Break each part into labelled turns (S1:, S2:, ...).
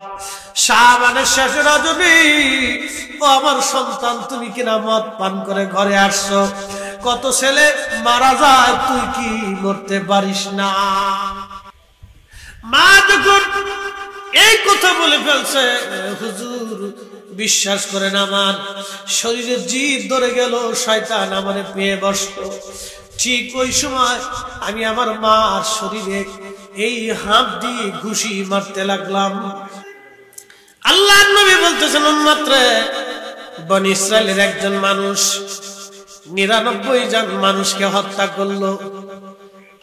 S1: শাবানের শেষ রজনী, ও আমার সন্তান তুমি কিনা মদ পান করে ঘরে আসছো, কত ছেলে মারা যায় তুই কি মরতে পারিস না? মা যখন এই কথা বলে ফেলছে, হুজুর বিশ্বাস করেন আমার শরীরে জিদ ধরে গেল, শয়তান আমারে পেয়ে বসলো। ঠিক ওই সময় আমি আমার মার শরীরে এই হাত দিয়ে ঘুষি মারতে লাগলাম। আল্লাহর নবী বলতেছেন, উম্মত রে, বনি ইসরাইলের একজন মানুষ 99 জন মানুষকে হত্যা করলো।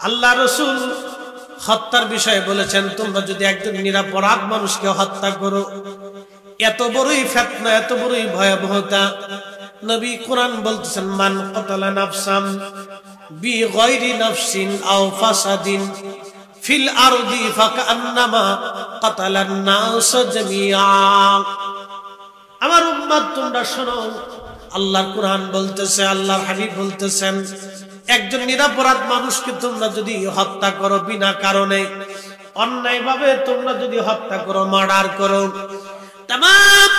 S1: আল্লাহ রাসূল হত্যার বিষয়ে বলেছেন, তোমরা যদি একজন নিরপরাধ মানুষকে হত্যা করো, এত বড়ই ফিতনা, এত বড়ই ভয়াবহতা। নবী কোরআন বলতেছেন, মান কাতালা নাফসান বিগাইরি নাফসিন আও ফাসাদিন ফিল আরদি ফাকান্নামা কাতালান নাস জামিআ। আমার উম্মত তোমরা শোনো, আল্লাহর কোরআন বলতেছে, আল্লাহর হাবিব বলতেছেন, একজন নিরপরাধ মানুষকে তোমরা যদি হত্যা করো, বিনা কারণে অন্যায়ভাবে তোমরা যদি হত্যা করো, মার্ডার করো, তামাম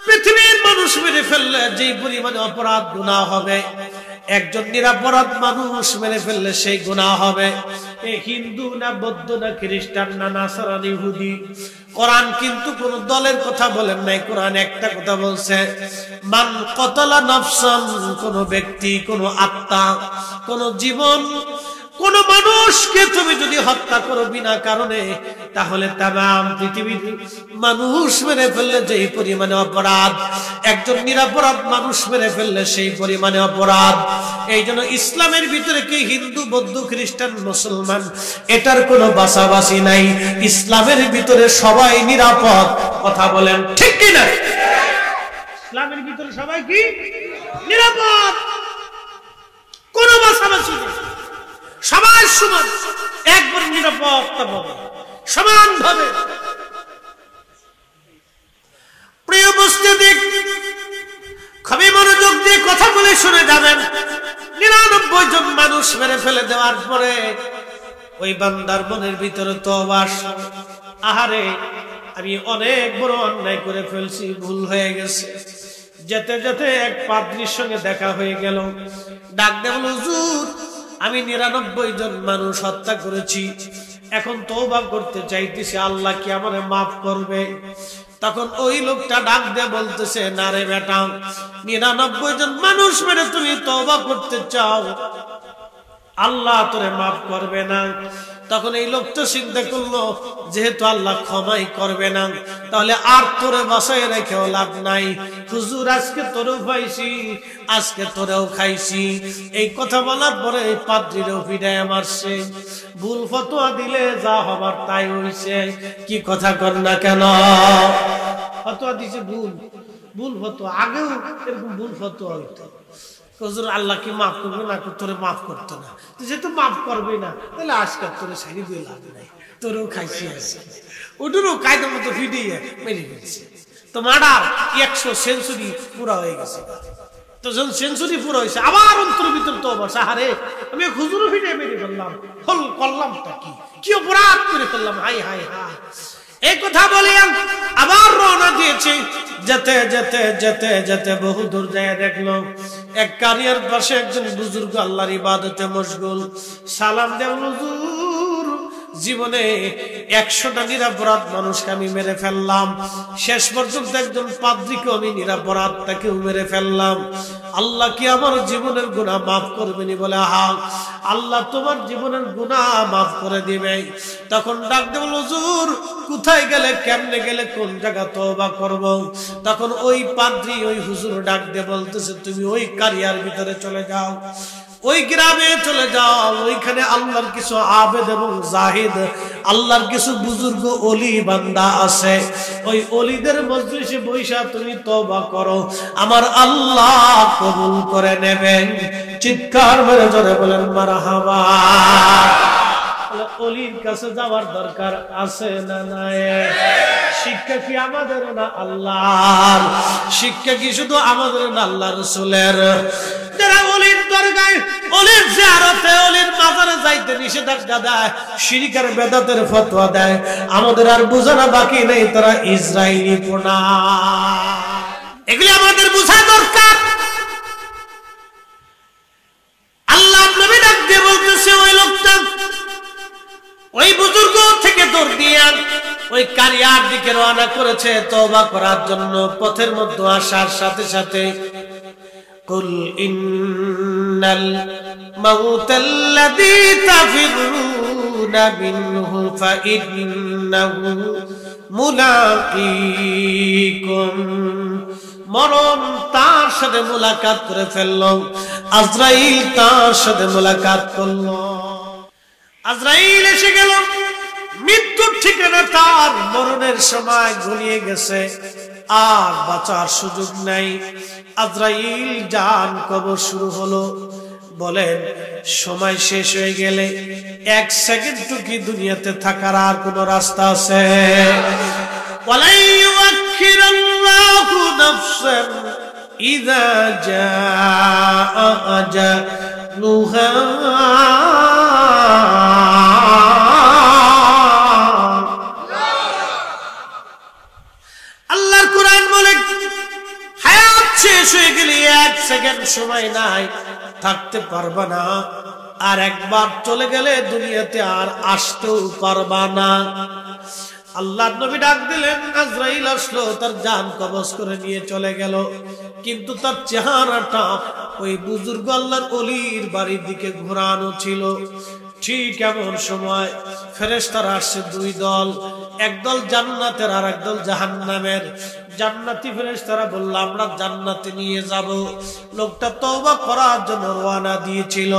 S1: পৃথিবীর মানুষ মেরে ফেললে যে পরিমাণে অপরাধ গুনাহ হবে, একজন নিরপরাধ মানুষ মেরে ফেললে সেই গুনাহ হবে। এ হিন্দু না বৌদ্ধ না খ্রিস্টান না নাসারানি ইহুদি, কোরআন কিন্তু কোন দলের কথা বলেন নাই। কোরআন একটা কথা বলছে, মান কতলা নাফসান, কোন ব্যক্তি, কোন আত্মা, কোন জীবন, কোন মানুষকে তুমি যদি হত্যা করো বিনা কারণে, তাহলে তামাম পৃথিবীর মানুষ মেরে ফেললে যেই পরিমাণে অপরাধ, একজন নিরপরাধ মানুষ মেরে ফেললে সেই পরিমাণে অপরাধ। এই জন্য ইসলামের ভিতরে কি হিন্দু বৌদ্ধ খ্রিস্টান মুসলমান এটার কোনো বাছাবাছি নাই। ইসলামের ভিতরে সবাই নিরাপদ। কথা বলেন ঠিক কিনা? ইসলামের ভিতরে সবাই কি নিরাপদ, কোনো বাছাবাছি নেই, সবাই সমান, একবার নিরাপত্তা পাবে সমানভাবে। প্রিয় উপস্থিতি, খুবই মনোযোগ দিয়ে কথা বলে শুনে যাবেন। 99 জন মানুষ মেরে ফেলে দেওয়ার পরে ওই বান্দার মনের ভিতরে তওবা, আহারে আমি অনেক বড় অন্যায় করে ফেলছি, ভুল হয়ে গেছে। যেতে যেতে এক পাদ্রীর সঙ্গে দেখা হয়ে গেল। ডাক দেন, হুজুর আমি 99 জন মানুষ হত্যা করেছি, এখন তওবা করতে চাইতেছি, আল্লাহ কি আমারে মাফ করবে? তখন ওই লোকটা ডাক দিয়ে বলতেছে, না রে বেটা, 99 জন মানুষ মেরে তুমি তওবা করতে চাও, আল্লাহ তোরে মাফ করবে না। তখন এই লোকটা চিন্তা করলো, যেহেতু আল্লাহ ক্ষমাই করবে না, তাহলে আর তোরে বাসায় রেখেও লাভ নাই। হুজুর আজকে তোরেও পাইছি, আজকে তোরেও খাইছি। এই কথা বলার পরে এই পাদ্রীরও ফিরায় মারছে। ভুল ফতোয়া দিলে যা হবার তাই হইছে। কি কথা কর না কেন? ফতোয়া দিছে ভুল, ভুল ফতোয়া। আগেও এরকম ভুল ফতোয়া হইতো, হুজুর আল্লাহ কি মাফ করবে না? তোরে মাফ করতো না, যেহেতু মাফ করবে না, তাহলে আজকে তোরে সাইডে দিয়ে লাভ নাই, তোরেও খাইছি আজকে। ওটারও কায়দার মতো ফিডিয়ে মেরে ফেলছে। তো মার্ডার 100 সেঞ্চুরি পুরা হয়ে গেছে। তো যখন সেঞ্চুরি পুরো হয়েছে, আবার অন্তর ভিতর তো অবশ্য, আরে আমি হুজুরও ফিডিয়ে মেরে ফেললাম, হল করলামটা কি অপরাধ করে ফেললাম, হাই হাই হাই। এই কথা বলে আবার রওনা দিয়েছে। যেতে যেতে যেতে যেতে বহু দূর যায় দেখলো এক কারিয়ার পাশে একজন বুজুর্গ আল্লাহর ইবাদতে মশগুল। সালাম দেন, হুজুর জীবনে 100টা নিরপরাধ মানুষকে আমি মেরে ফেললাম, শেষ পর্যন্ত একজন পাদ্রীকে আমি নিরপরাধ তাকেও মেরে ফেললাম, আল্লাহ কি আমার জীবনের গুনাহ মাফ করবেনি? বলে হ্যাঁ, আল্লাহ তোমার জীবনের গুনাহ মাফ করে দিবে। তখন ডাক দেব, হুজুর কোথায় গেলে, কেমনে গেলে, কোন জায়গা তওবা করব? তখন ওই পাদ্রী ওই হুজুর ডাক দিয়ে বলতেছে, তুমি ওই কারিয়ার ভিতরে চলে যাও, ওই গ্রামে চলে যাও, ওইখানে আল্লাহর কিছু আবেদ এবং জাহিদ, আল্লাহর কিছু বুজুর্গ ওলি বান্দা আছে, ওই ওলিদের মজলিসে বৈশা তুমি তওবা করো, আমার আল্লাহ কবুল করে নেবেন। চিৎকার মেরে জোরে বলেন মারহাবা। ওলির কাছে যাওয়ার দরকার আছে না নাই? শিক্ষা কি আমাদের না আল্লাহর? শিক্ষা কি শুধু আমাদের না আল্লাহ রাসূলের? যারা ওলির দরগায় ওলির জিয়ারতে ওলির মাজারে যাইতে নিষেধাজ্ঞা দেয়, শিরক আর বেদাতের ফতোয়া দেয়। আমাদের আর বোঝানো বাকি নেই তারা ইসরাইলি পোনা। এগুলি আমাদের বোঝা দরকার। আল্লাহ নবী ডাক দিয়ে বলতেছে ওই লোকটা ওই বুজুর্গ থেকে দৌড় দিয়ে ওই কারিয়ার দিকে রওনা করেছে তওবা করার জন্য। পথের মধ্যে আসার সাথে সাথে কুল ইন্নাল মাউতাল্লাযী তাফিরুনা মিনহু ফাইন্নাহু মুলাকীকুম, মরণ তার সাথে মুলাকাত করে ফেলল। আজরাইল তার সাথে মুলাকাত করল। আজরাইল এসে গেল, মৃত্যুর ঠিকানা তার, মরণের সময় ঘনিয়ে গেছে, আর বাঁচার সুযোগ নাই। আজরাইল জান কবর শুরু হলো। বলেন সময় শেষ হয়ে গেলে এক সেকেন্ড কি দুনিয়াতে থাকার আর কোন রাস্তা আছে? ওয়ালা ইউআখিরুল্লাহু নাফসান ইযা জাআ আজালুহা। আল্লাহর কোরআন বলে হায়াত শেষ হয়ে গেলে এক সেকেন্ড সময় নাই, থাকতে পারবা না। আর একবার চলে গেলে দুনিয়াতে আর আসতেও পারবা না। আল্লাহর নবী ডাক দিলেন, আজরাইল আসলো, তার জান কবজ করে নিয়ে চলে গেল। কিন্তু তার চেহারাটা ওই বুজুর্গ আল্লাহর ওলির বাড়ির দিকে ঘোরানো ছিল। ঠিক এমন সময় ফেরেশতারা আসছে দুই দল, একদল জান্নাতের আর একদল জাহান্নামের। জান্নাতি ফেরেশতারা বলল আমরা জান্নাতে নিয়ে যাব। লোকটা তওবা করার জন্য রওনা দিয়েছিল।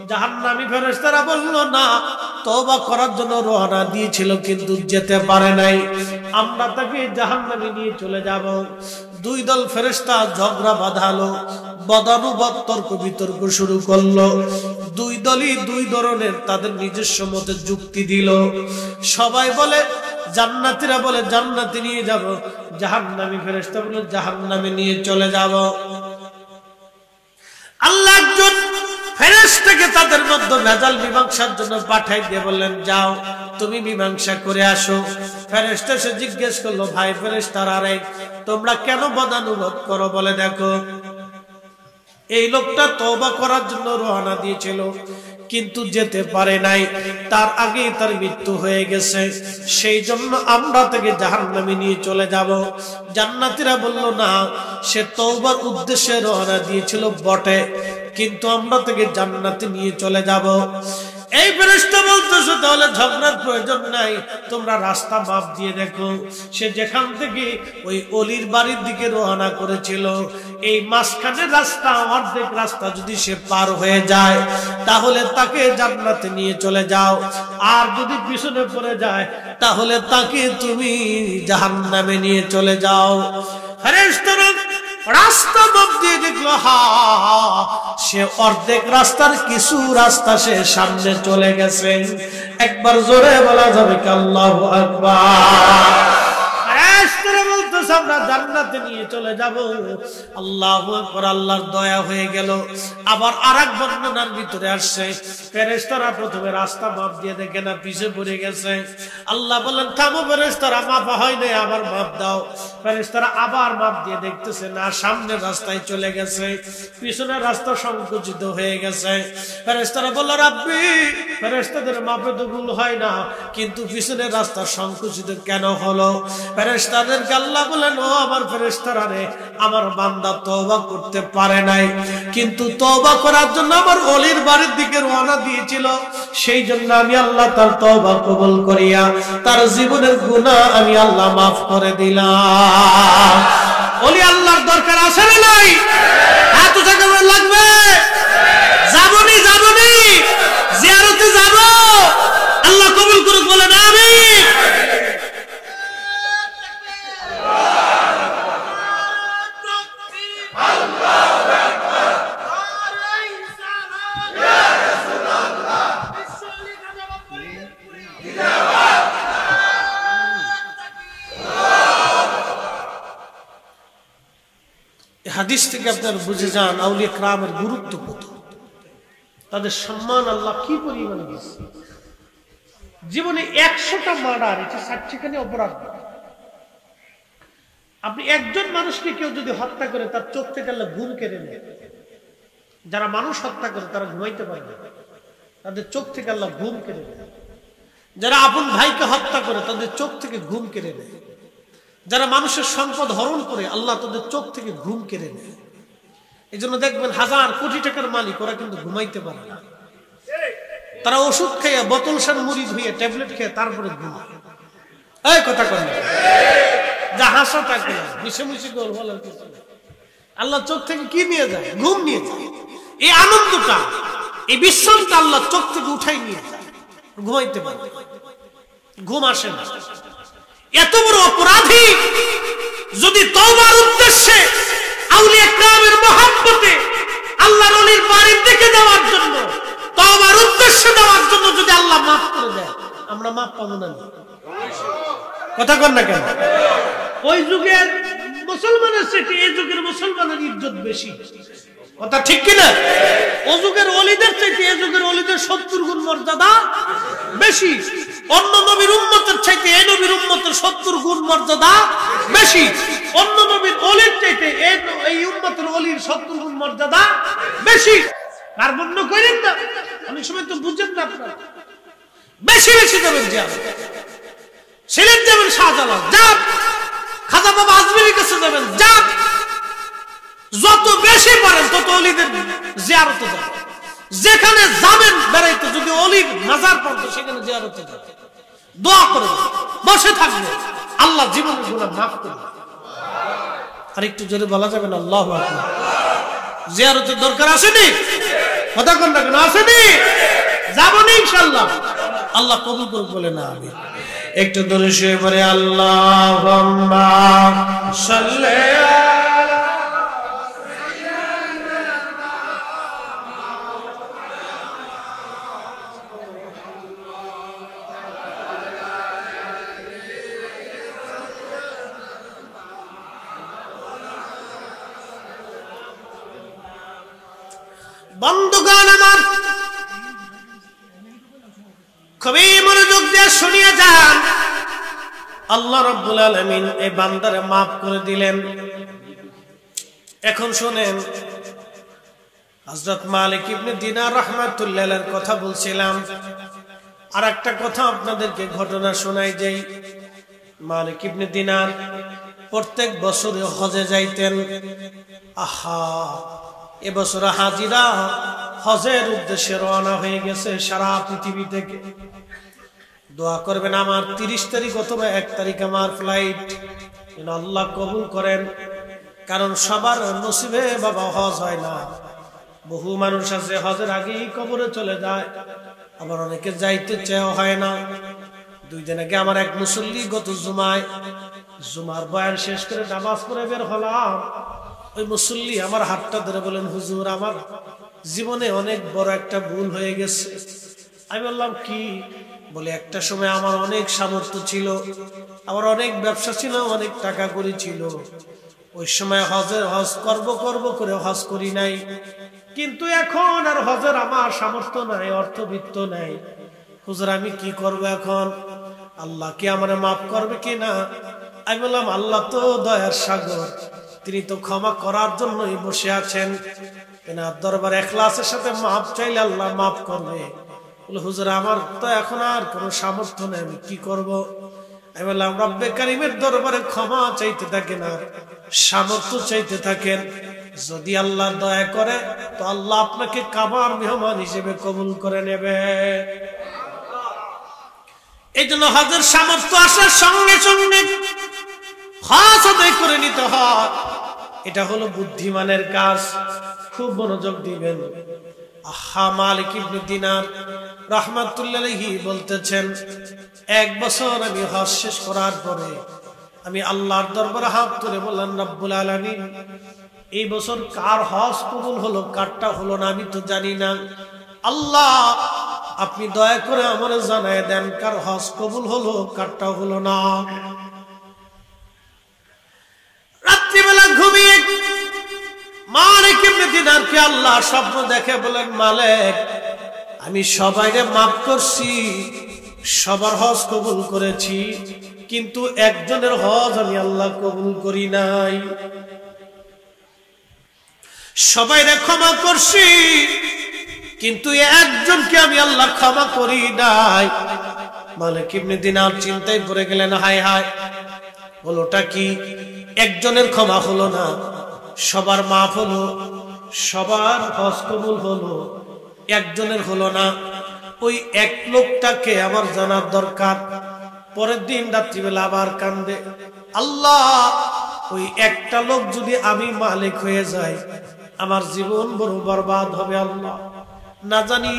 S1: জাহান্নামী ফেরেশতারা বলল না, তওবা করার জন্য রওনা দিয়েছিল কিন্তু যেতে পারে নাই, আমরা তাকে জাহান্নামে নিয়ে চলে যাব। দুই দল ফেরেশতা ঝগড়া বাঁধালো, বদানুবাদ তর্ক বিতর্ক শুরু করলো। দুই দলই দুই ধরনের তাদের নিজস্ব মতে যুক্তি দিল। সবাই বলে জান্নাতীরা বলে জান্নাতে নিয়ে যাব, জাহান্নামী ফেরেশতা বলে জাহান্নামে নিয়ে চলে যাব। আল্লাহ একজন ফেরেশতাকে তাদের মধ্যে ভেজাল মীমাংসার জন্য পাঠাই দিয়ে বললেন যাও তুমি মীমাংসা করে আসো। ফেরেশতা সে জিজ্ঞেস করলো ভাই ফেরেশতারা রে তোমরা কেন বদানুবাদ করো? বলে দেখো এই লোকটা তওবা করার জন্য রওনা দিয়েছিল কিন্তু যেতে পারে নাই, তার আগেই তার মৃত্যু হয়ে গেছে, সেই জন্য আমরা তাকে জাহান্নামে নিয়ে চলে যাব। জান্নাতীরা বলল না, সে তওবার উদ্দেশ্যে রওনা দিয়েছিল বটে, কিন্তু আমরা তাকে জান্নাতে নিয়ে চলে যাব। এই ফেরেশতা বলতেছে তাহলে ঝগড়ার প্রয়োজন নাই, তোমরা রাস্তা মাপ দিয়ে দেখো। সে যেখান থেকে ওই অলির বাড়ির দিকে রওনা করেছিল, এই মাঝখানের রাস্তা অর্ধেক রাস্তা যদি সে পার হয়ে যায় তাহলে তাকে জান্নাতে নিয়ে চলে যাও, আর যদি পিছনে পড়ে যায় তাহলে তাকে তুমি জাহান্নামে নিয়ে চলে যাও। ফেরেশতারা রাস্তা মাপ দিয়ে দেখলো সে অর্ধেক রাস্তার কিছু রাস্তা সে সামনে চলে গেছে। একবার জোরে বলা যাবে কি আল্লাহু আকবার। ফেরেশতারা বলতেছে আমরা জান্নাতে নিয়ে চলে যাব। আল্লাহু আকবার, আল্লাহর দয়া হয়ে গেল। আবার আরেক বর্ণনার ভিতরে আসছে ফেরেশতারা প্রথমে রাস্তা মাপ দিয়ে দেখে না পিছে পড়ে গেছে। আল্লাহ বলেন থামো ফেরেশতারা, মাপ হয় নাই, আবার মাপ দাও। ফেরেশতারা আবার মাপ দিয়ে দেখতেছে না, সামনের রাস্তায় চলে গেছে, পিছনের রাস্তা সংকুচিত হয়ে গেছে। ফেরেশতারা বলল রাব্বি ফেরেশতাদের মাপে তো ভুল হয় না, কিন্তু পিছনের রাস্তা সংকুচিত কেন হলো? ফেরেশতাদেরকে আল্লাহ বলেন ও আমার ফেরেশতারা রে, আমার বান্দা তওবা করতে পারে নাই, কিন্তু তওবা করার জন্য আমার ওলির বাড়ির দিকে রওনা দিয়েছিল, সেই জন্য আমি আল্লাহ তার তওবা কবুল করিয়া তার জীবনের গুনাহ আমি আল্লাহ মাফ করে দিলাম। ওলি আল্লাহর দরকার আছে না নাই? এত টাকা লাগবে, যাবনি যাবনি জিয়ারতে যাব, আল্লাহ কবুল করুক, বলেন আমিন। হাদিস থেকে আপনারা বুঝে যান আউলিয়া কিরামের গুরুত্ব কত। তাদের সম্মান আল্লাহ কি পরিমাণ দিয়েছে। জীবনে 100টা মার্ডার, এটা সার্টিফিকেটে অপরাধ। আপনি একজন মানুষকে কেউ যদি হত্যা করে তার চোখ থেকে আল্লাহ ঘুম কেড়ে নেয়। যারা মানুষ হত্যা করে তারা ঘুমাইতে পারে না, তাদের চোখ থেকে আল্লাহ ঘুম কেড়ে নেয়। যারা আপন ভাইকে হত্যা করে তাদের চোখ থেকে ঘুম কেড়ে নেয়। যারা মানুষের সম্পদ হরণ করে আল্লাহ তাদের চোখ থেকে ঘুম কেড়ে নেয়। এই জন্য দেখবেন 1000 কোটি টাকার মালিক ওরা কিন্তু ঘুমাইতে পারে না। তারা ওষুধ খেয়ে বোতল সার মুড়ি ধুয়ে ট্যাবলেট খেয়ে তারপরে ঘুমায়। এই কথা কর না, যা হাসা থাকে মিশে মিশে গোল বলার কিছু না। আল্লাহ চোখ থেকে কি নিয়ে যায়? ঘুম নিয়ে যায়। এই আনন্দটা, এই বিশ্রামটা আল্লাহ চোখ থেকে উঠাই নিয়ে যায়, ঘুমাইতে পারে, ঘুম আসে না। এত বড় অপরাধী যদি তওবার উদ্দেশ্যে আউলিয়া কিরামের মহব্বতে আল্লাহর ওলির বাড়ির দিকে যাওয়ার জন্য, তওবার উদ্দেশ্যে যাওয়ার জন্য যদি আল্লাহ মাফ করে দেয়, আমরা মাফ পাবো না? কথা কর না কেন? ওই যুগের মুসলমানের চেয়ে এই যুগের মুসলমানের ইজ্জত বেশি। কথা ঠিক কিনা? ও যুগের ওলিদের চাইতে এই যুগের ওলিদের 70 গুণ মর্যাদা বেশি। অন্য নবীর উম্মতের চাইতে এই নবীর উম্মতের 70 গুণ মর্যাদা বেশি। অন্য নবীর ওলির চাইতে এই উম্মতের ওলির 70 গুণ মর্যাদা বেশি। কার বর্ণ করেন না, অনেক সময় তো বুঝেন না আপনারা। বেশি বেশি দেবেন, সিলেট যাবেন শাহজালাল যান, খাজা বাবা আজমিরের কাছে যাবেন যান, যত বেশি পারেন তত ওলিদের জিয়ারতে যাবেন। যেখানে যাবেন বেড়াইতে, যদি ওলির মাজার পড়তো সেখানে জিয়ারতে যাবেন, দোয়া করবেন, বসে থাকবেন, আল্লাহ জীবনের গুনাহ মাফ করবেন। আর একটু জোরে বলা যাবে না আল্লাহু আকবার? জিয়ারতের দরকার আসেনি? কথা কোন না কেন? আসেনি? যাবো না ইনশাআল্লাহ, আল্লাহ কবুল করুক বলে না আমি একটু দূরে শুয়ে পড়ে আল্লাহুম্মা সাল্লি আলা বন্ধুগণ আমার, খুবই মনোযোগ দিয়ে শুনিয়ে যান। আল্লাহ রাব্বুল আলামিন এই বান্দারে মাফ করে দিলেন। এখন শুনেন, হযরত মালিক ইবনে দিনার রাহমাতুল্লাহ আলাইহির কথা বলছিলাম। আর একটা কথা আপনাদেরকে ঘটনা শোনাই যাই। মালিক ইবনে দিনার প্রত্যেক বছরে হজে যাইতেন। আহা, এবছর হাজিরা হজের উদ্দেশ্যে রওনা হয়ে গেছে সারা পৃথিবী থেকে। দোয়া করবেন আমার 30 তারিখ অথবা 1 তারিখ আমার ফ্লাইট, আল্লাহ কবুল করেন। কারণ সবার নসিবে বাবা হজ হয় না। বহু মানুষ আছে হজের আগেই কবরে চলে যায়, আবার অনেকে যাইতে চেয়েও হয় না। 2 দিন আগে আমার এক মুসল্লি গত জুমার বয়ান শেষ করে নামাজ পড়ে বের হলাম। ওই মুসল্লি আমার হাতটা ধরে বলেন, হুজুর আমার জীবনে অনেক বড় একটা ভুল হয়ে গেছে। আমি বললাম কি? বলে একটা সময় আমার অনেক সামর্থ্য ছিল, আমার অনেক ব্যবসা ছিল, অনেক টাকা করি ছিল। ওই সময় হজ করব করে হজ করি নাই। কিন্তু এখন আর হজের আমার সামর্থ্য নাই, অর্থবিত্ত নাই। হুজুর আমি কি করব এখন? আল্লাহ কি আমারে মাফ করবে কিনা? আমি বললাম আল্লাহ তো দয়ার সাগর, তিনি তো ক্ষমা করার জন্যই বসে আছেন। এনার দরবারে ইখলাসের সাথে মাফ চাইলে আল্লাহ মাফ করবে। বলে হুজুর আমার তো এখন আর কোনো সামর্থ্য নেই, আমি কি করব? আমি বললাম রব্বে কারিমের দরবারে ক্ষমা চাইতে থাকেন আর সামর্থ্য চাইতে থাকেন। যদি আল্লাহ দয়া করে তো আল্লাহ আপনাকে কাবার মেহমান হিসেবে কবুল করে নেবে। এই জন্য হজের সামর্থ্য আসার সঙ্গে সঙ্গে হজ আদায় করে নিতে হয়। এটা হলো বুদ্ধিমানের কাজ। খুব মনোযোগ দিবেন। আহা, মালিক ইবনে দিনার রাহমাতুল্লাহ আলাইহি বলতেছেন, 1 বছর আমি হজ শেষ করার পরে আমি আল্লাহর দরবারে হাত তুলে বললাম, রব্বুল আলামিন এই বছর কার হজ কবুল হলো কারটা হলো না আমি তো জানি না। আল্লাহ আপনি দয়া করে আমারে জানায় দেন কার হজ কবুল হলো কারটা হলো না। রাত্রিবেলা ঘুমিয়ে মালিক ইবনে দিনারকে আল্লাহ স্বপ্ন দেখে বলেন, মালিক আমি সবাইকে মাফ করছি, সবার হজ কবুল করেছি, কিন্তু একজনের হজ আমি আল্লাহ কবুল করি নাই। সবাইকে ক্ষমা করছি, কিন্তু একজনকে আমি আল্লাহ ক্ষমা করি নাই। মালিক ইবনে দিনার চিন্তায় পড়ে গেলেন, হায় হায়, হলোটা কি? একজনের ক্ষমা হলো না, সবার মাফ হলো, সবার হজ কবুল হলো, একজনের হলো না। ওই এক লোকটাকে আমার জানার দরকার। পরের দিন রাত্রিবেলা আবার কান্দে, আল্লাহ, ওই একটা লোক যদি আমি মালিক হয়ে যাই, আমার জীবন বড় বরবাদ হবে আল্লাহ। না জানি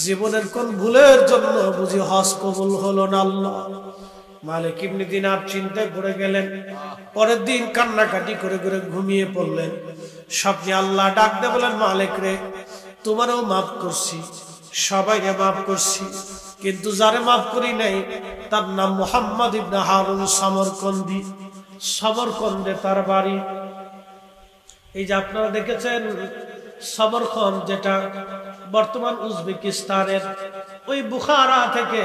S1: জীবনের কোন ভুলের জন্য বুঝি হজ কবুল হলো না আল্লাহ। মালিক ইবনে দিনার চিন্তায় পড়ে গেলেন। পরের দিন কান্নাকাটি করে করে ঘুমিয়ে পড়লেন। স্বপ্নে আল্লাহ ডাক দিয়ে বলেন, মালিক রে, তোমারও মাফ করছি, সবাইকে মাফ করছি, কিন্তু যারে মাফ করি নাই তার নাম মুহাম্মদ ইবনে হারুন সমরকন্দি। সমরকন্দে তার বাড়ি। এই যে আপনারা দেখেছেন সমরকন্দ, যেটা বর্তমান উজবেকিস্তানের, ওই বুখারা থেকে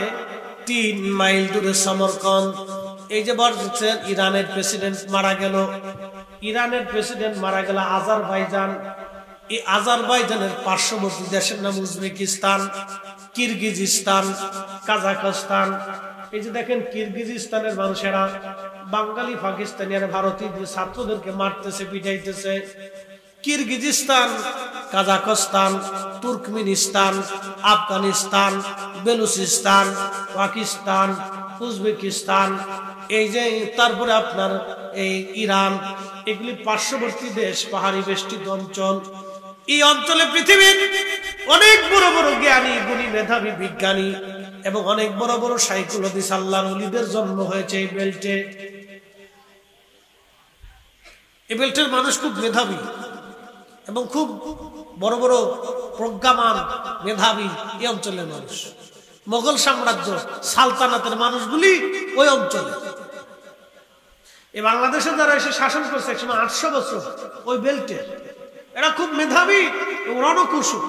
S1: 3 মাইল দূরে সমরকন্দ। এই যে বলছেন ইরানের প্রেসিডেন্ট মারা গেল, ইরানের প্রেসিডেন্ট মারা গেল আজারবাইজান। এই আজারবাইজানের পার্শ্ববর্তী দেশের নাম উজবেকিস্তান, কিরগিজস্তান, কাজাখস্তান। এই যে দেখেন কিরগিজস্তানের মানুষেরা বাঙালি, পাকিস্তানি আর ভারতীয় ছাত্রদেরকে মারতেছে, পিটাইতেছে। কিরগিজস্তান, কাজাখস্তান, তুর্কমেনিস্তান, আফগানিস্তান, বেলুচিস্তান, পাকিস্তান, উজবেকিস্তান, এই যে তারপরে আপনার এই ইরান, এগুলি পার্শ্ববর্তী দেশ, পাহাড়ি বেষ্টিত অঞ্চল। এই অঞ্চলে পৃথিবীর অনেক বড় বড় জ্ঞানী, গুণী, মেধাবী, বিজ্ঞানী এবং অনেক বড় বড় শাইখুল হাদিস আল্লাহর ওলিদের জন্ম হয়েছে এই বেল্টে। এই বেল্টের মানুষ খুব মেধাবী এবং খুব বড় বড় প্রজ্ঞামান, মেধাবী এই অঞ্চলের মানুষ। মোগল সাম্রাজ্য, সালতানাতের মানুষগুলি ওই অঞ্চলে। এই বাংলাদেশে যারা এসে শাসন করছে একসময় 800 বছর, ওই বেল্টে, এরা খুব মেধাবী এবং রণকুশল।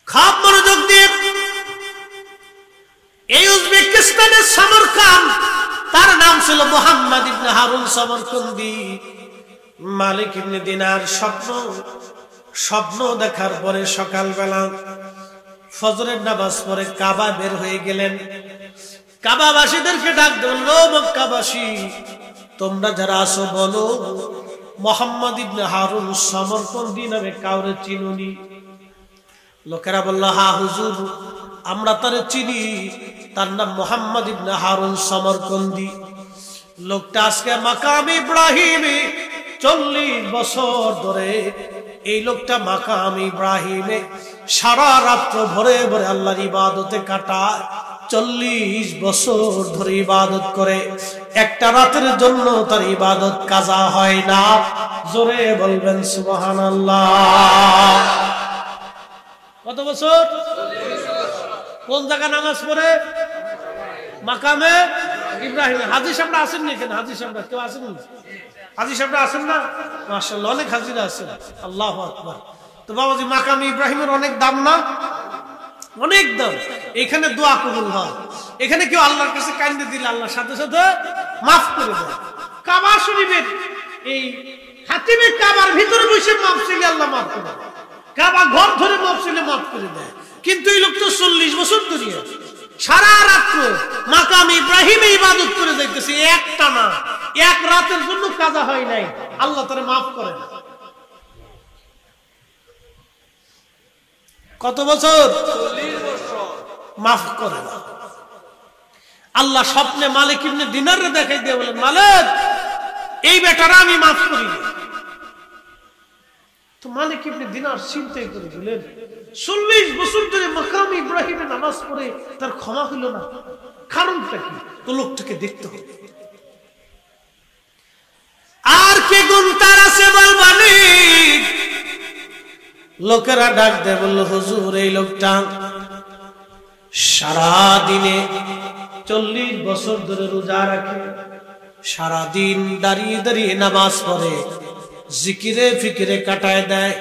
S1: খাপ মনোযোগ দিয়ে এই উজবেকিস্তানের সমরকন্দ, তার নাম ছিল মুহাম্মদ ইবনে হারুন সমরকন্দি। মালিক ইবনে দিনার স্বপ্ন দেখার পরে সকালবেলা ফজরের নামাজ পড়ে কাবা বের হয়ে গেলেন। কাবাবাসীদেরকে ডাক দিলেন, ও মক্কাবাসী, তোমরা যারা আছো বলো, মুহাম্মদ ইবনে হারুন সমরকন্দি নামে কাউরে চিনুনি? লোকেরা বলল, হ্যাঁ হুজুর, আমরা তারে চিনি, তার নাম মুহাম্মদ ইবনে হারুন সমরকন্দি। লোকটা আজকে মাকাম ইব্রাহিমে 40 বছর ধরে, এই লোকটা মাকাম ইব্রাহিমে সারা রাত্র ভরে ভরে আল্লাহর ইবাদতে কাটায়। 40 বছর ধরে ইবাদত করে, একটা রাতের জন্য তার ইবাদত কাজা হয় না। জোরে বলবেন সুবহানাল্লাহ। কত বছর? কোন জায়গা নামাজ পড়ে? মাকামে ইব্রাহিমে। হাজী সাহেবরা আছেন না এখানে? হাজী সাহেবরা কেউ আছেন? হাজী সাহেবরা আছেন না? মাশাআল্লাহ, অনেক হাজীরা আছেন। আল্লাহু আকবার। তো বাবাজি, মাকামে ইব্রাহিমের অনেক দাম না? অনেক দাম। এখানে দোয়া কবুল হয়। এখানে কেউ আল্লাহর কাছে কান্দে দিলে আল্লাহর সাথে সাথে মাফ করে দেয়। কাবা শরীফের এই হাতিমে কাবার ভিতরে বসে মাফ চাইলে আল্লাহ মাফ করে দেয়। কাবা ঘর ধরে মাফ চাইলে মাফ করে দেয়। কিন্তু এই লোক তো 40 বছর ধরে সারা রাত্র মাকাম ইব্রাহিমে ইবাদত করে যাইতেছে, একটা না, এক রাতের জন্য কাজা হয় নাই, আল্লাহ তারে মাফ করে না। কত বছর? 40 বছর। মাফ করে না। আল্লাহ স্বপ্নে মালিক ইবনে দিনারে দেখাই দিয়ে বলেন, মালিক, এই বেটারা আমি মাফ করি না। তো মালিক ইবনে দিনার চিন্তাই করে দিলেন, 40 বছর ধরে মাকাম ইব্রাহিমে নামাজ পড়ে তার ক্ষমা হলো না, কারণটা কি? তো লোকটাকে দেখতে হবে। আর কে গুণ তার আছে বলবানি? লোকেরা ডাক দেয়, বলল, হুজুর, এই লোকটা সারা দিনে 40 বছর ধরে রোজা রাখে, সারা দিন দাঁড়িয়ে দাঁড়িয়ে নামাজ পড়ে, জিকিরে ফিকিরে কাটায় দেয়,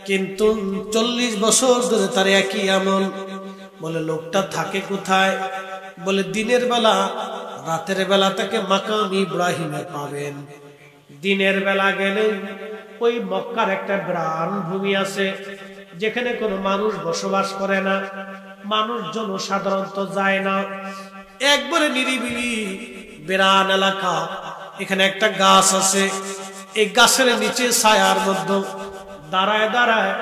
S1: কিন্তু 40 বছর ধরে তার একই আমল। বলে লোকটা থাকে কোথায়? বলে দিনের বেলা, রাতের বেলা তাকে মাকাম ইব্রাহিমে পাবেন। দিনের বেলা গেলে ওই মক্কার একটা বিরান ভূমি আছে, যেখানে কোনো মানুষ বসবাস করে না, মানুষজন সাধারণত যায় না, একবারে নিরিবিলি বিরান এলাকা। এখানে একটা গাছ আছে, এই গাছের নিচে ছায়ার মধ্যে দাঁড়ায় দাঁড়ায়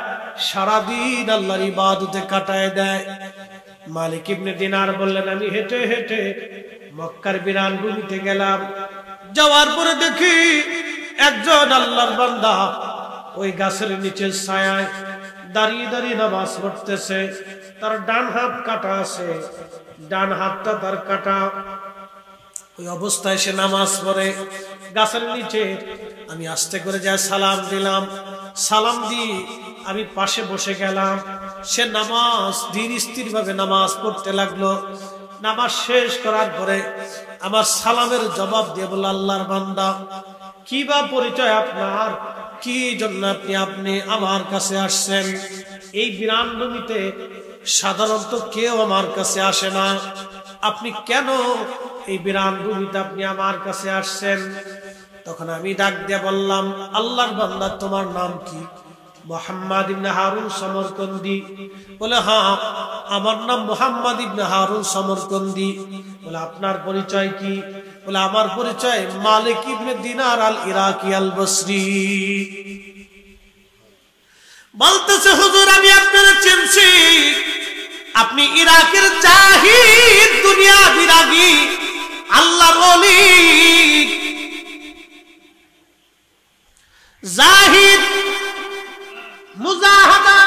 S1: সারাদিন আল্লাহর ইবাদতে কাটায় দেয়। মালিক ইবনে দিনার বললেন, আমি হেঁটে হেঁটে মক্কার বিরান ভূমিতে গেলাম, যাওয়ার পরে দেখি একজন আল্লাহর বান্দা ওই গাছের নিচে ছায়ায় দাঁড়িয়ে দাঁড়িয়ে নামাজ পড়তেছে। তার ডান হাত কাটা আছে, ডান হাতটা তার কাটা। ওই অবস্থায় সে নামাজ পড়ে গাছের নিচে। আমি আস্তে করে যাই সালাম দিলাম, সালাম দিয়ে আমি পাশে বসে গেলাম। সে নামাজ ধীর স্থির ভাবে নামাজ পড়তে লাগলো। নামাজ শেষ করার পরে আমার সালামের জবাব দিয়ে বলল, আল্লাহর বান্দা, কি বা পরিচয় আপনার? কি জন্য আপনি আমার কাছে আসছেন? এই বিরান ভূমিতে সাধারণত কেউ আমার কাছে আসে না, আপনি কেন এই বিরান ভূমিতে আপনি আমার কাছে আসছেন? তখন আমি ডাক দিয়ে বললাম, আল্লাহর বান্দা, তোমার নাম কি? মুহাম্মদ ইবনে হারুন সমরকন্দি। বলে, হ্যাঁ, আমার নাম মুহাম্মদ ইবনে হারুন সমরকন্দি। বলে, আপনার পরিচয় কি? বলে, আমার পরিচয় মালিক ইবনে দিনার আল ইরাকি আল বসরি। বলতেছে, হুজুর, আমি আপনারা চিনছি, আপনি ইরাকের জাহিদ, দুনিয়া বিরাগী আল্লাহর ওলি। জাহিদ, মুজাহাদা,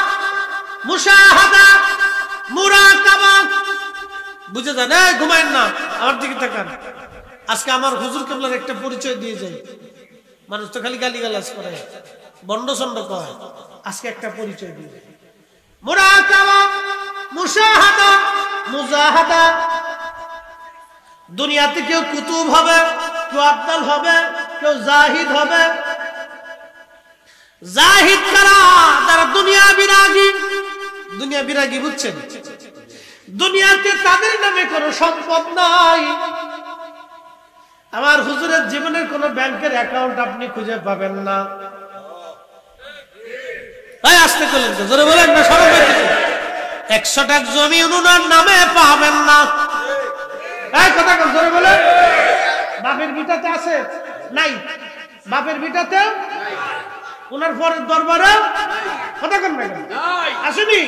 S1: মুশাহাদা, মুরাকাবা, বুঝে যান। ঘুমায়েন না, আমার দিকে তাকান। আজকে আমার হুজুর কেবলার একটা পরিচয় দিয়ে যাই। মানুষ তো খালি গালিগালাজ করে, বন্ড চন্ড কয়। আজকে একটা পরিচয় দিয়ে যাই। মুরাকাবা, মুশাহাদা, মুজাহাদা। দুনিয়াতে কেউ কুতুব হবে, কেউ আব্দাল হবে, কেউ জাহিদ হবে। জাহিদ কারা? যারা দুনিয়া বিরাগী। দুনিয়া বিরাগী বুঝছেন? দুনিয়াতে তাদের নামে কোনো সম্পদ নাই। আমার হুজুরের জীবনের কোন ব্যাংকের অ্যাকাউন্ট আপনি খুঁজে পাবেন না। তাই আসতে করলেন তো, জোরে বলেন না, সবাই 100 টাকা জমি উনার নামে পাবেন না। কথা কম, জোরে বলেন। বাপের ভিটাতে আছে? নাই। বাপের ভিটাতে উনার পরের দরবারে কথা কম না, আসেনি?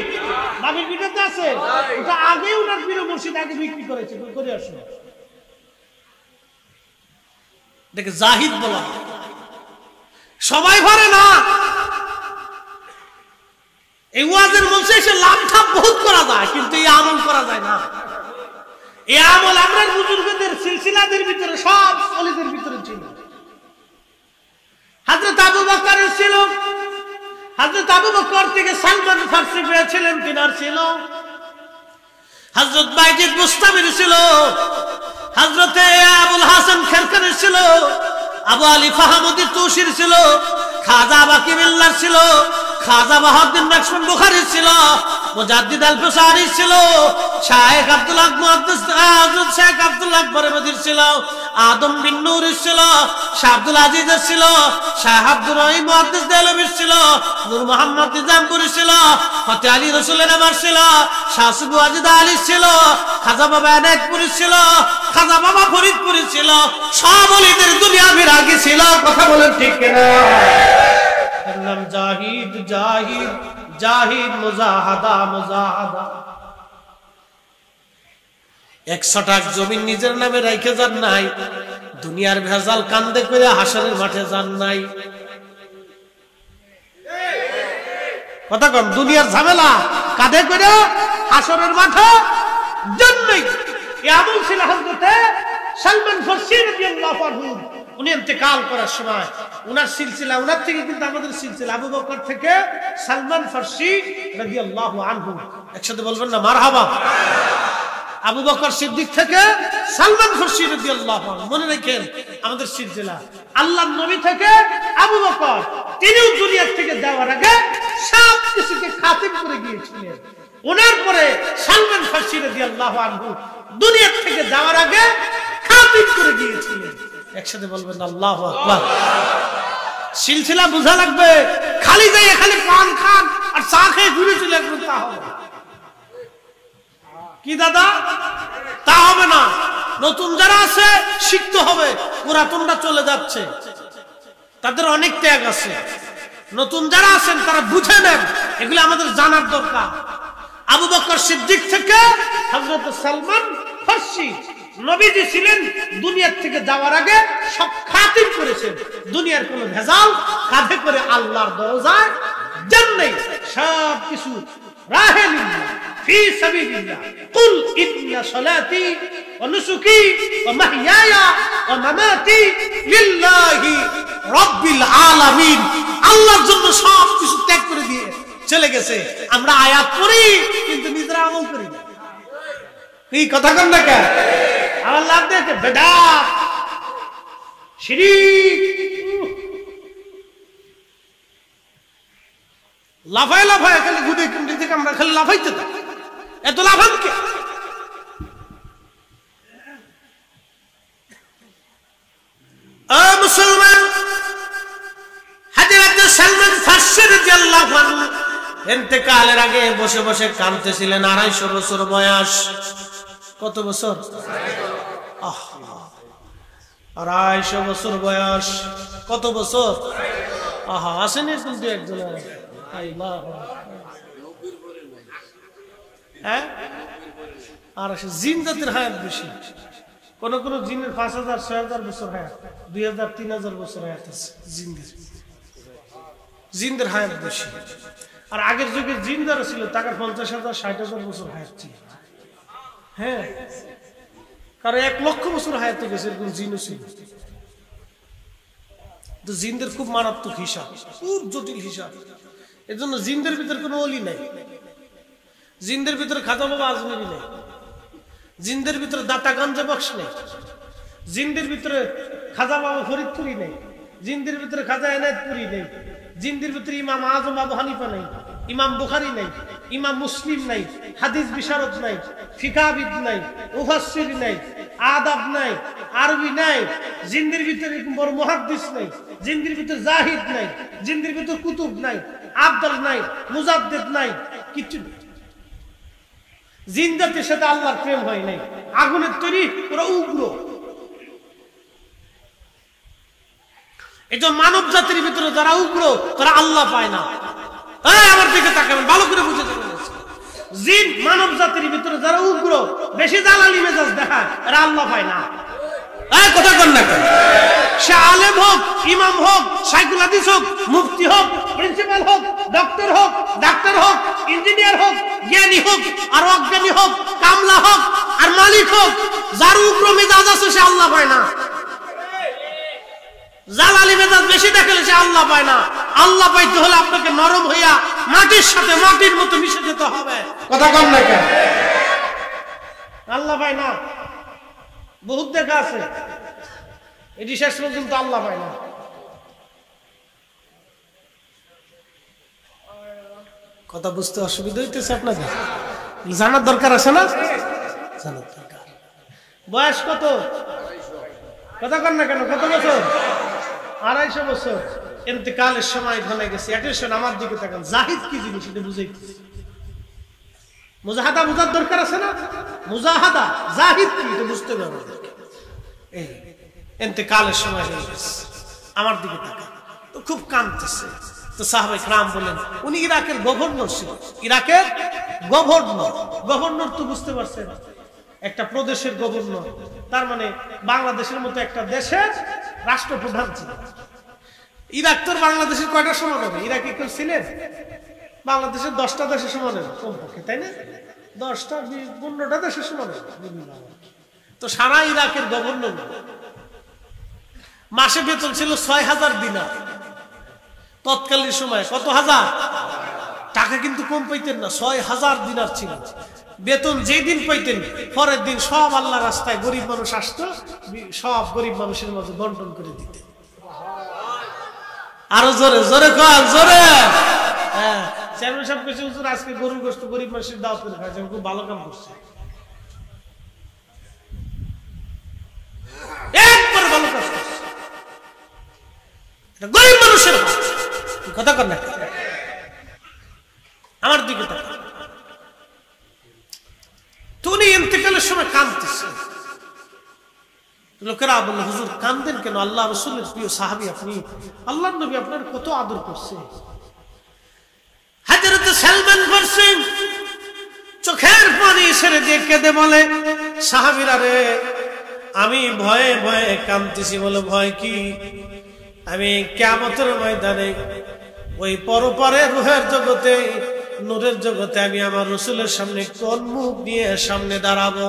S1: বাপের ভিটাতে আছে, ওটা আগে উনার পীর মুর্শিদ আগে বিক্রি করেছে, করে আসুন। দেখে জাহিদ বলা সবাই ভরে না। এই ওয়াজের মঞ্চে এসে লাভ ঠাপ বহুত করা যায়, কিন্তু এই আমল করা যায় না। এই আমল আমরা বুজুর্গদের সিলসিলাদের ভিতরে, সব ওলিদের ভিতরে ছিল। হযরত আবু বকরের ছিল, হযরত আবু বকর থেকে সালমান ফারসি পেয়েছিলেন, তিনার ছিল। হযরত বাইজিদ মুস্তামির ছিল, হযরত আবুল হাসান খেরখানের ছিল, আবু আলী ফাহামুদ্দিন তুশির ছিল, খাজা বাকি বিল্লার ছিল, খাজা বাহাউদ্দিন নকশবন্দি বুখারীর ছিল, মুজাদ্দিদ আল ফুসারির ছিল, শায়েখ আব্দুল্লাহ মুহাদ্দিস হযরত শেখ আব্দুল্লাহ বরেমদির ছিল, আদম বিন নূরের ছিল, শাহ আব্দুল আজিজের ছিল, শাহ আব্দুর রহিম মুহাদ্দিস দেলভির ছিল, নূর মোহাম্মদ নিজামপুরের ছিল, ফতে আলী রাসূলের নামার ছিল, শাহ সুবু আজিদ আলীর ছিল, খাজা বাবা এনায়েতপুরের ছিল, খাজা বাবা ফরিদপুরের ছিল। সব ওলিদের দুনিয়া বিরাগী ছিল। কথা বলেন ঠিক কিনা? নাম জাহিদ, জাহিদ, জাহিদ, মুজাহাদা, মুজাহাদা। 100 টাকা জমি নিজের নামে রাইখে যান নাই, দুনিয়ার ভেজাল কান্দে করে হাসরের মাঠে যান নাই। কথা কন, দুনিয়ার ঝামেলা কাঁধে করে হাসরের মাঠে যান নাই। এমন ছিল হযরতে সালমান ফারসি রাদিয়াল্লাহু আনহু। উনি ইন্তেকাল করার সময় উনার সিলসিলা, উনার থেকে কিন্তু আমাদের সিলসিলা, আবু বকর থেকে সালমান ফারসি রাদিয়াল্লাহু আনহু। একসাথে বলবেন না মারহাবা? আবু বকর সিদ্দিক থেকে সালমান ফারসি রাদিয়াল্লাহু আনহু। মনে রাখেন আমাদের সিলসিলা। আল্লাহর নবী থেকে আবু বকর, তিনিও দুনিয়া থেকে যাওয়ার আগে সব কিছুকে খাতিম করে গিয়েছিলেন। ওনার পরে সালমান ফার্সি রাদিয়াল্লাহু আনহু দুনিয়া থেকে যাওয়ার আগে খাতিম করে গিয়েছিলেন। একসাথে বলবেন আল্লাহু আকবার। সিলসিলা বোঝা লাগবে, খালি যাই খালি পান খান আর চা খেয়ে ঘুরে চলে আসবেন তা হবে কি দাদা? তা হবে না। নতুন যারা আছে শিখতে হবে, পুরাতনরা চলে যাচ্ছে, তাদের অনেক ত্যাগ আছে। নতুন যারা আছেন তারা বুঝে নেন, এগুলো আমাদের জানার দরকার। আবু বকর সিদ্দিক থেকে হযরত সালমান ফার্সি, নবীজি ছিলেন দুনিয়া থেকে যাওয়ার আগে সব খাতিম করেছেন। দুনিয়ার কোনো ভেজাল কাঁধে করে আল্লাহর দরজায় যান নাই, সব কিছু রাহে লিল্লাহ ফি সাবিলিল্লাহ। কুল ইন্না সালাতি ওয়া নুসুকি ওয়া মাহইয়ায়া ওয়া মামাতি লিল্লাহি রাব্বিল আলামিন। আল্লাহর জন্য সব কিছু ত্যাগ করে দিয়ে চলে গেছে। আমরা আয়াত পড়ি কিন্তু নিজেরা আমল করি না। এই কথা কন না কেন? আমার লাভ দেখে বেদাত শিরিক লাফায় লাফায় খালি গুদে কুন্ডি থেকে আমরা খালি লাফাইতে থাকি। এত লাফান কে? মুসলমান, হযরত সালমান ফার্সি রাদিয়াল্লাহু আনহু ইন্তেকালের আগে বসে বসে কাঁদতেছিলেন। 250 বছর বয়স। কত বছর? 250 বছর বয়স। কত বছর? আহা, আসেনি কিন্তু একজন। হ্যাঁ, আর জিন জাতির হায়াত বেশি। কোন কোন জিনের 5000 6000 বছর হায়াত, 2000 3000 বছর হায়াত আছে জিনদের হায়াত বেশি। আর আগের যুগের জিন যারা ছিল তাদের 50,000 60,000 বছর হায়াত ছিল। হ্যাঁ, কারণ 1 লক্ষ বছর হায়াত গেছে এরকম জিনও ছিল। তো জিনদের খুব মারাত্মক হিসাব, খুব জটিল হিসাব। এর জন্য জিনদের ভিতরে কোনো অলি নাই, জিনদের ভিতরে খাজা বাবা আজমিরি নেই, জিনদের ভিতরে দাতা গঞ্জে বক্স নেই, জিনদের ভিতরে খাজা বাবা ফরিদপুরি নেই, জিনদের ভিতরে খাজা এনায়েতপুরি নেই, জিনদের ভিতরে ইমাম আজম আবু হানিফা নেই, ইমাম বুখারী নাই, ইমাম মুসলিম নাই, হাদিস বিশারদ নাই, ফিকাহবিদ নাই, মুফাসসির নাই, আদাব নাই, আরবি নাই, জিনদের ভিতরে বড় মুহাদ্দিস নাই, জিনদের ভিতরে জাহিদ নাই, জিনদের ভিতরে কুতুব নাই, আব্দুল নাই, মুজাদ্দিদ নাই, কিছু নেই। জিন জাতির সাথে আল্লাহর প্রেম হয় নাই। আগুনের তৈরি, ওরা উগ্র। এই যে মানব জাতির ভিতরে যারা উগ্র তারা আল্লাহ পায় না। আমার দিকে তাকাবেন, ভালো করে বুঝে যাবেন। জিন মানব জাতির ভিতরে যারা উগ্র, বেশি জালালি মেজাজ দেখায়, এরা আল্লাহ পায় না। কথা কন না কেন? সে আলেম হোক, ইমাম হোক, শাইখুল হাদিস হোক, মুফতি হোক, প্রিন্সিপাল হোক, ডক্টর হোক, ডাক্তার হোক, ইঞ্জিনিয়ার হোক, জ্ঞানী হোক আর অজ্ঞানী হোক, কামলা হোক আর মালিক হোক, যার উগ্র মেজাজ আছে সে আল্লাহ পায় না। জালালি মেজাজ বেশি দেখালে সে আল্লাহ পায় না। আল্লাহ পাইতে হলে আপনাকে নরম হইয়া মাটির সাথে মাটির মতো মিশে যেতে হবে। কথা কম না কেন? আল্লাহ পায় না, বহুত দেখা আছে, এটি শেষ পর্যন্ত আল্লাহ পায় না। কথা বুঝতে অসুবিধা হইতেছে আপনাদের? জানার দরকার আছে না? জানার দরকার। বয়স কত? কথা কন না কেন? কত বছর? 250 বছর। ইন্তেকালের সময় ঘনে গেছে। অ্যাটেনশন, আমার দিকে তাকান। জাহিদ কি জিনিস এটা বুঝাইতেছি। মুজাহাদা বুঝার দরকার আছে না? মুজাহাদা, জাহিদ কি এটা বুঝতে হবে। এই ইন্তেকালের সময় হয়ে গেছে, আমার দিকে তাকান। তো খুব কাঁদতেছে। তো সাহাবায়ে কেরাম বলেন, উনি ইরাকের গভর্নর ছিল। ইরাকের গভর্নর। গভর্নর তো বুঝতে পারছেন, একটা প্রদেশের গভর্নর, তার মানে বাংলাদেশের মতো একটা দেশের রাষ্ট্রপ্রধান ছিল। ইরাক তো বাংলাদেশের কয়টা সমান হবে? ইরাকে কেউ ছিলেন? বাংলাদেশের 10টা দেশের সমান হবে কমপক্ষে, তাই না? 10টা 15টা দেশের সমান হবে। তো সারা ইরাকের গভর্নর, মাসে বেতন ছিল 6000 দিনার। তৎকালীন সময় কত হাজার টাকা, কিন্তু কম পাইতেন না। 6000 দিনার ছিল বেতন। যেই দিন পাইতেন পরের দিন সব আল্লাহ রাস্তায় গরিব মানুষ আসতো, সব গরিব মানুষের মাঝে বন্টন করে দিতেন। আরো জোরে জোরে কর, জোরে। হ্যাঁ, চেয়ারম্যান সাহেব কিছু হুজুর আজকে গরুর গোশত গরিব মানুষের দাওয়াত করে খাচ্ছে, খুব ভালো কাম করছে, একবার ভালো কাজ করছে, গরিব মানুষের কথা কর না। আমার দিকে তুমি ইন্তেকালের সময় কাঁদতেছে, লোকেরা বলল হুজুর কাঁদেন কেন? আল্লাহ রাসূলের প্রিয় সাহাবী আপনি, আল্লাহর নবী আপনার কত আদর করছে। হযরত সালমান ফারসি চোখের পানি ছেড়ে দিয়ে কেঁদে বলে, সাহাবীরা রে, আমি ভয়ে ভয়ে কাঁদতেছি। বলে ভয় কি? আমি কিয়ামতের ময়দানে ওই পরপারে রূহের জগতে, নূরের জগতে আমি আমার রাসূলের সামনে কোন মুখ নিয়ে সামনে দাঁড়াবো?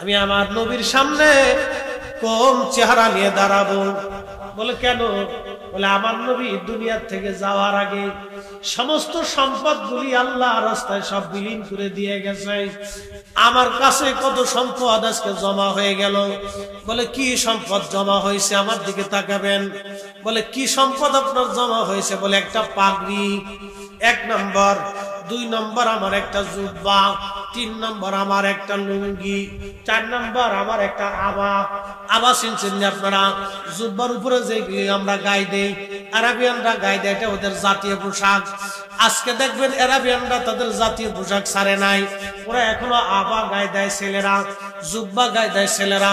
S1: আমি আমার নবীর সামনে কোন চেহারা নিয়ে দাঁড়াবো? বলে কেন? বলে আমার নবী দুনিয়ার থেকে যাওয়ার আগে সমস্ত সম্পদগুলি আল্লাহ রাস্তায় সব বিলীন করে দিয়ে গেছে। আমার কাছে কত সম্পদ আজকে জমা হয়ে গেল। বলে কি সম্পদ জমা হয়েছে? আমার দিকে তাকাবেন। বলে কি সম্পদ আপনার জমা হয়েছে? বলে একটা পাগড়ি, 1 নম্বর, 2 নম্বর আমার একটা জুব্বা, 3 নম্বর আমার একটা লুঙ্গি, 4 নম্বর আমার একটা আবা। আবা চিনছেন আপনারা? জুব্বার উপরে যে আমরা গায়ে দেই, আরাবিয়ানরা গায়ে দেয়, এটা ওদের জাতীয় পোশাক। আজকে দেখবেন আরাবিয়ানরা তাদের জাতীয় পোশাক ছাড়ে নাই, ওরা এখনো আবা গায়ে দেয় ছেলেরা, জুব্বা গায়ে দেয় ছেলেরা।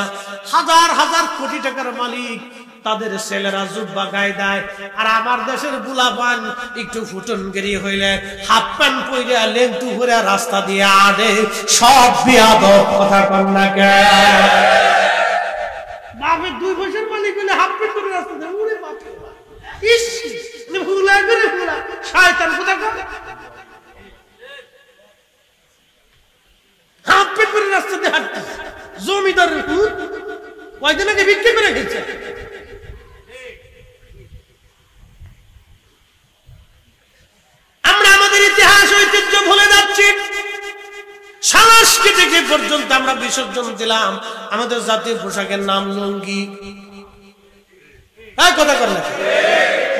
S1: হাজার হাজার কোটি টাকার মালিক তাদের ছেলেরা জুব্বা গায়ে দেয়। আর আমার দেশের বুলাপান একটু ফুটনগিরি হইলে হাফ প্যান্ট পরে লেংটু করে রাস্তা দিয়ে আড়ে, সব বিয়াদব। কথা কন না কে? বাপের 2 পয়সার মালিক হইলে হাফ প্যান্ট পরে রাস্তা দিয়ে উড়ে বাপ, ইস ভুলা করে ভুলা শয়তান কোথাকার। হাফ প্যান্ট পরে রাস্তা দিয়ে হাঁটতে জমিদারের পুত কয়দিন আগে বিক্রি করে খেয়েছে। আমরা আমাদের ইতিহাস ঐতিহ্য ভুলে যাচ্ছি। সংস্কৃতিকে পর্যন্ত আমরা বিসর্জন দিলাম। আমাদের জাতীয় পোশাকের নাম লুঙ্গি। কথা কর না।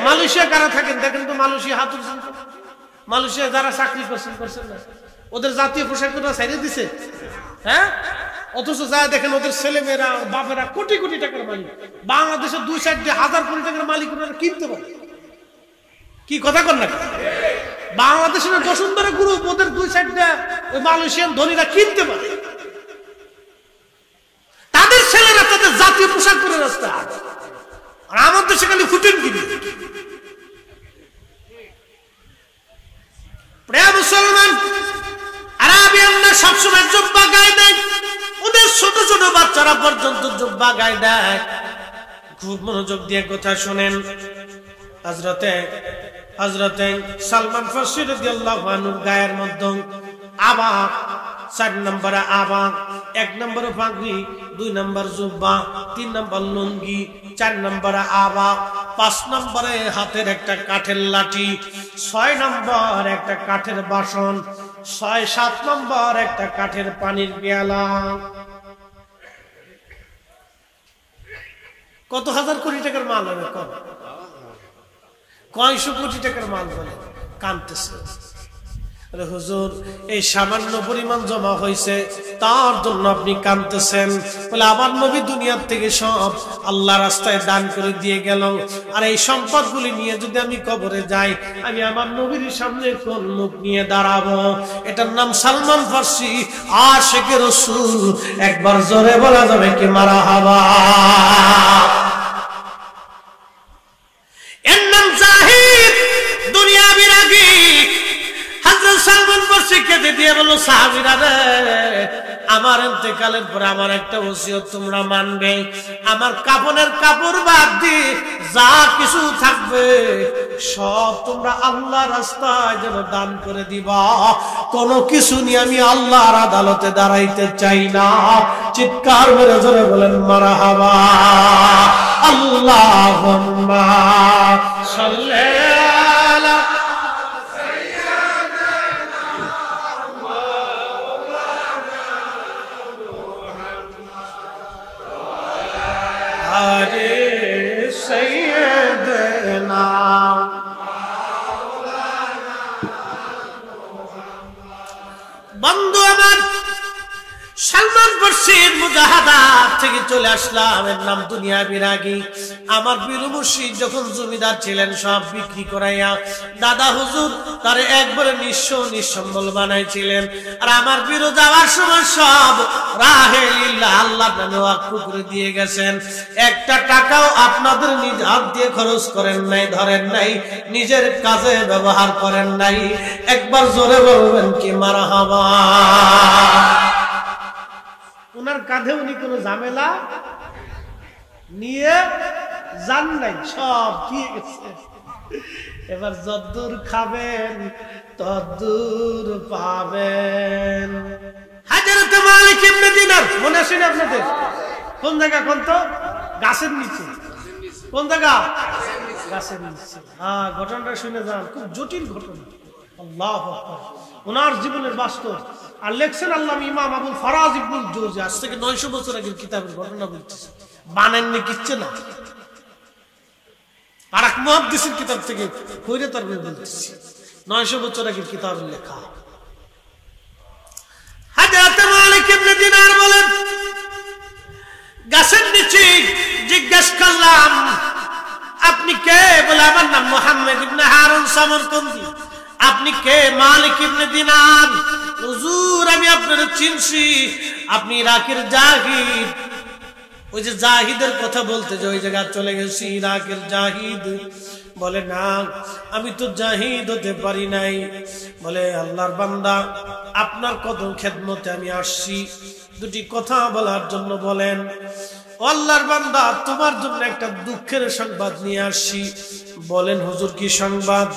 S1: মালয়েশিয়া কারা থাকেন দেখেন তো? মালয়েশিয়া হাত উঠছেন? মালয়েশিয়া যারা চাকরি করছেন না, ওদের জাতীয় পোশাক ছাড়িয়ে দিছে। হ্যাঁ, অথচ যা দেখেন ওদের ছেলে মেয়েরা বাপেরা কোটি কোটি টাকার মালিক। বাংলাদেশের 2-4 কোটি টাকার মালিক ওনারা কিনতে পারে। কি কথা কর না? বাংলাদেশের বসুন্ধরা গ্রুপ ওদের 2-4টা ওই মালয়েশিয়ান ধনীরা কিনতে পারে। তাদের ছেলেরা তাদের জাতীয় পোশাক পরে রাস্তা, আর আমার দেশে খালি ফুটেন কিনি। প্রিয় মুসলমান, আরাবিয়ানরা সবসময় জুব্বা গায়ে দেয়, ওদের ছোট ছোট বাচ্চারা পর্যন্ত জুব্বা গায়ে দেয়। খুব মনোযোগ দিয়ে কথা শুনেন। হযরতে সালমান ফারসি রাদিয়াল্লাহু আনহু গায়ের মধ্যে আবা, 4 নম্বরে আবা, 1 নম্বরে পাগড়ি, 2 নম্বর জুব্বা, 3 নম্বর লুঙ্গি, 4 নম্বরে আবা, 5 নম্বরে হাতের একটা কাঠের লাঠি, 6 নম্বর একটা কাঠের বাসন, 6-7 নম্বর একটা কাঠের পানির পেয়ালা। কত হাজার কোটি টাকার মাল হবে? কয়শো কোটি টাকার মাল বলে কাঁদতেছে। হুজুর এই সামান্য পরিমাণ জমা হয়েছে, তার জন্য আপনি কাঁদতেছেন? বলে আমার নবী দুনিয়ার থেকে সব আল্লাহ রাস্তায় দান করে দিয়ে গেল, আর এই সম্পদগুলি নিয়ে যদি আমি কবরে যাই, আমি আমার নবীর সামনে কোন মুখ নিয়ে দাঁড়াবো? এটার নাম সালমান ফারসি, আশিকে রাসূল। একবার জোরে বলা যাবে কি মারহাবা? এর নাম জাহিদ, দুনিয়া বিরাগী। হযরত সালমান ফারসি কেঁদে দিয়ে বলল, সাহাবীরা রে, আমার ইন্তেকালের পরে আমার একটা ওসিয়ত তোমরা মানবে। আমার কাফনের কাপড় বাদ দিয়ে যা কিছু থাকবে সব তোমরা আল্লাহ রাস্তায় যেন দান করে দিবা। কোনো কিছু নিয়ে আমি আল্লাহর আদালতে দাঁড়াইতে চাই না। চিৎকার মেরে জোরে বলেন মারহাবা। আল্লাহুম্মা সাল্লি আলা সাইয়্যিদানা বন্ধু আমার সালমান ফার্সির মুজাহাদাত থেকে চলে আসলাম, এর নাম দুনিয়া বিরাগী। আমার বীর মুর্শিদ যখন জমিদার ছিলেন সব বিক্রি করাইয়া দাদা হুজুর তারে একবারে নিঃসম্বল বানাইছিলেন। আর আমার বীর যাওয়ার সময় সব রাহে লিল্লাহ আল্লাহ নামে ওয়াকফ করে দিয়ে গেছেন। একটা টাকাও আপনাদের নিজ হাত দিয়ে খরচ করেন নাই, ধরেন নাই, নিজের কাজে ব্যবহার করেন নাই। একবার জোরে বলবেন কি মারহাবা। ওনার কাঁধে উনি কোন ঝামেলা নিয়ে যান নাই, সব দিয়ে গেছে। এবার যদ্দূর খাবেন তদ্দূর পাবেন। হযরত মালিক ইবনে দিনার মনে আছে না আপনাদের? কোন জায়গা কোন তো? গাছের নিচে। কোন জায়গা? গাছের নিচে। হ্যাঁ, ঘটনাটা শুনে যান, খুব জটিল ঘটনা। আল্লাহু আকবার। ওনার জীবনের বাস্তব। আর লেখছেন আল্লামা ইমাম আবুল ফারাজ ইবনুল জৌজি, আজ থেকে 900 বছর আগের কিতাবের ঘটনা বলতেছে, বানাননি কিচ্ছে না। আর এক মুহাদ্দিসের কিতাব থেকে কইরে তার বলতেছি, 900 বছর আগের কিতাবের লেখা। হযরত মালিক ইবনে দিনার বলেন, গাছের নিচে জিজ্ঞেস করলাম আপনি কে? বলে আমার নাম মুহাম্মদ ইবনে হারুন সামরকন্দি। আপনি কে? মালিক ইবনে দিনার। হুজুর আমি আপনারে চিনছি, আপনি ইরাকের জাহিদ। ওই যে জাহিদের কথা বলতে যে ওই জায়গা চলে গেছি, ইরাকের জাহিদ। বলে না, আমি তো জাহিদ হতে পারি নাই। বলে আল্লাহর বান্দা, আপনার কদম খেদমতে আমি আসছি, দুটি কথা বলার জন্য বলেন। আল্লাহর বান্দা, তোমার জন্য একটা দুঃখের সংবাদ নিয়ে আসছি। বলেন হুজুর কি সংবাদ?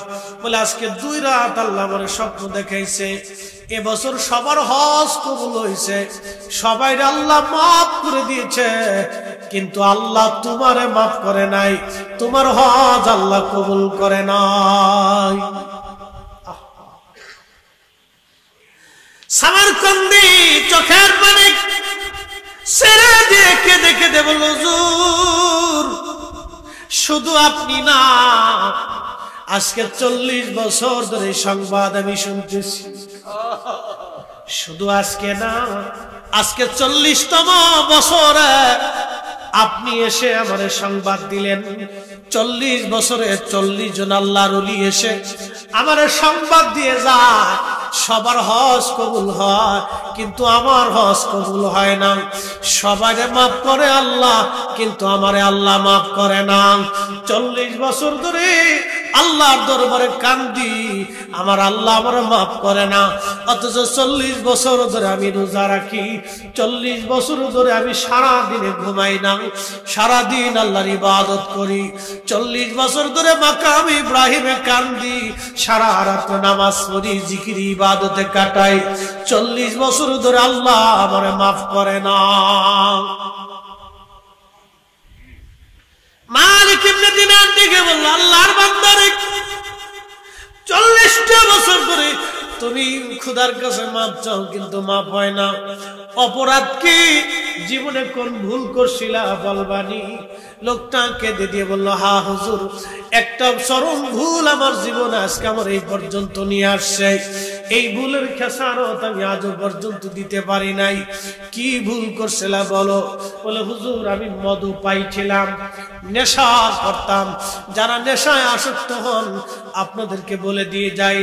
S1: বলে আজকে 2 রাত আল্লাহ আমার স্বপ্ন দেখাইছে, এবছর সবার হজ কবুল হয়েছে, সবাই আল্লাহ মাফ করে দিয়েছে, কিন্তু আল্লাহ তোমারে মাফ করে নাই, তোমার হজ আল্লাহ কবুল করে নাই। সামরকন্দি চোখের পানি ছেড়ে দিয়ে কেঁদে কেঁদে বলল, হুজুর শুধু আপনি না, আজকে 40 বছর ধরে সংবাদ আমি শুনতেছি। শুধু আজকে না, আজকে 40তম বছরে আপনি এসে আমার সংবাদ দিলেন। 40 বছরে 40 জন আল্লাহর ওলি এসে আমার সংবাদ দিয়ে যায় সবার হজ কবুল হয়, কিন্তু আমার হজ কবুল হয় না। সবাইকে মাফ করে আল্লাহ, কিন্তু আমারে আল্লাহ মাফ করে না। 40 বছর ধরে আল্লাহর দরবারে কান্দি, আমার আল্লাহ আমারে মাফ করে না। অথচ 40 বছর ধরে আমি রোজা রাখি, 40 বছর ধরে আমি সারা দিনে ঘুমাই না, সারা দিন আল্লাহর ইবাদত করি। 40 বছর ধরে মাকাম ইব্রাহিমে কান্দি, সারা রাত নামাজ পড়ি, জিকির ইবাদতে কাটাই। 40 বছর ধরে আল্লাহ আমারে মাফ করে না। মালিক ইবনে দিনার দিকে বলল, আল্লাহর বান্দারে 40টা বছর ধরে তুমি খোদার কাছে মাপ চাও, কিন্তু মাপ হয় না। অপরাধ কি? জীবনে কোন ভুল করছিলা বলবানি? লোকটা কেঁদে দিয়ে বলল, হা হুজুর, একটা চরম ভুল আমার জীবনে আজকে আমার এই পর্যন্ত নিয়ে আসছে। এই ভুলের খেসারত আমি আজও পর্যন্ত দিতে পারি নাই। কি ভুল করছিলা বলো? বলে হুজুর আমি মধু পাইছিলাম, নেশা করতাম। যারা নেশায় আসক্ত হন আপনাদেরকে বলে দিয়ে যাই,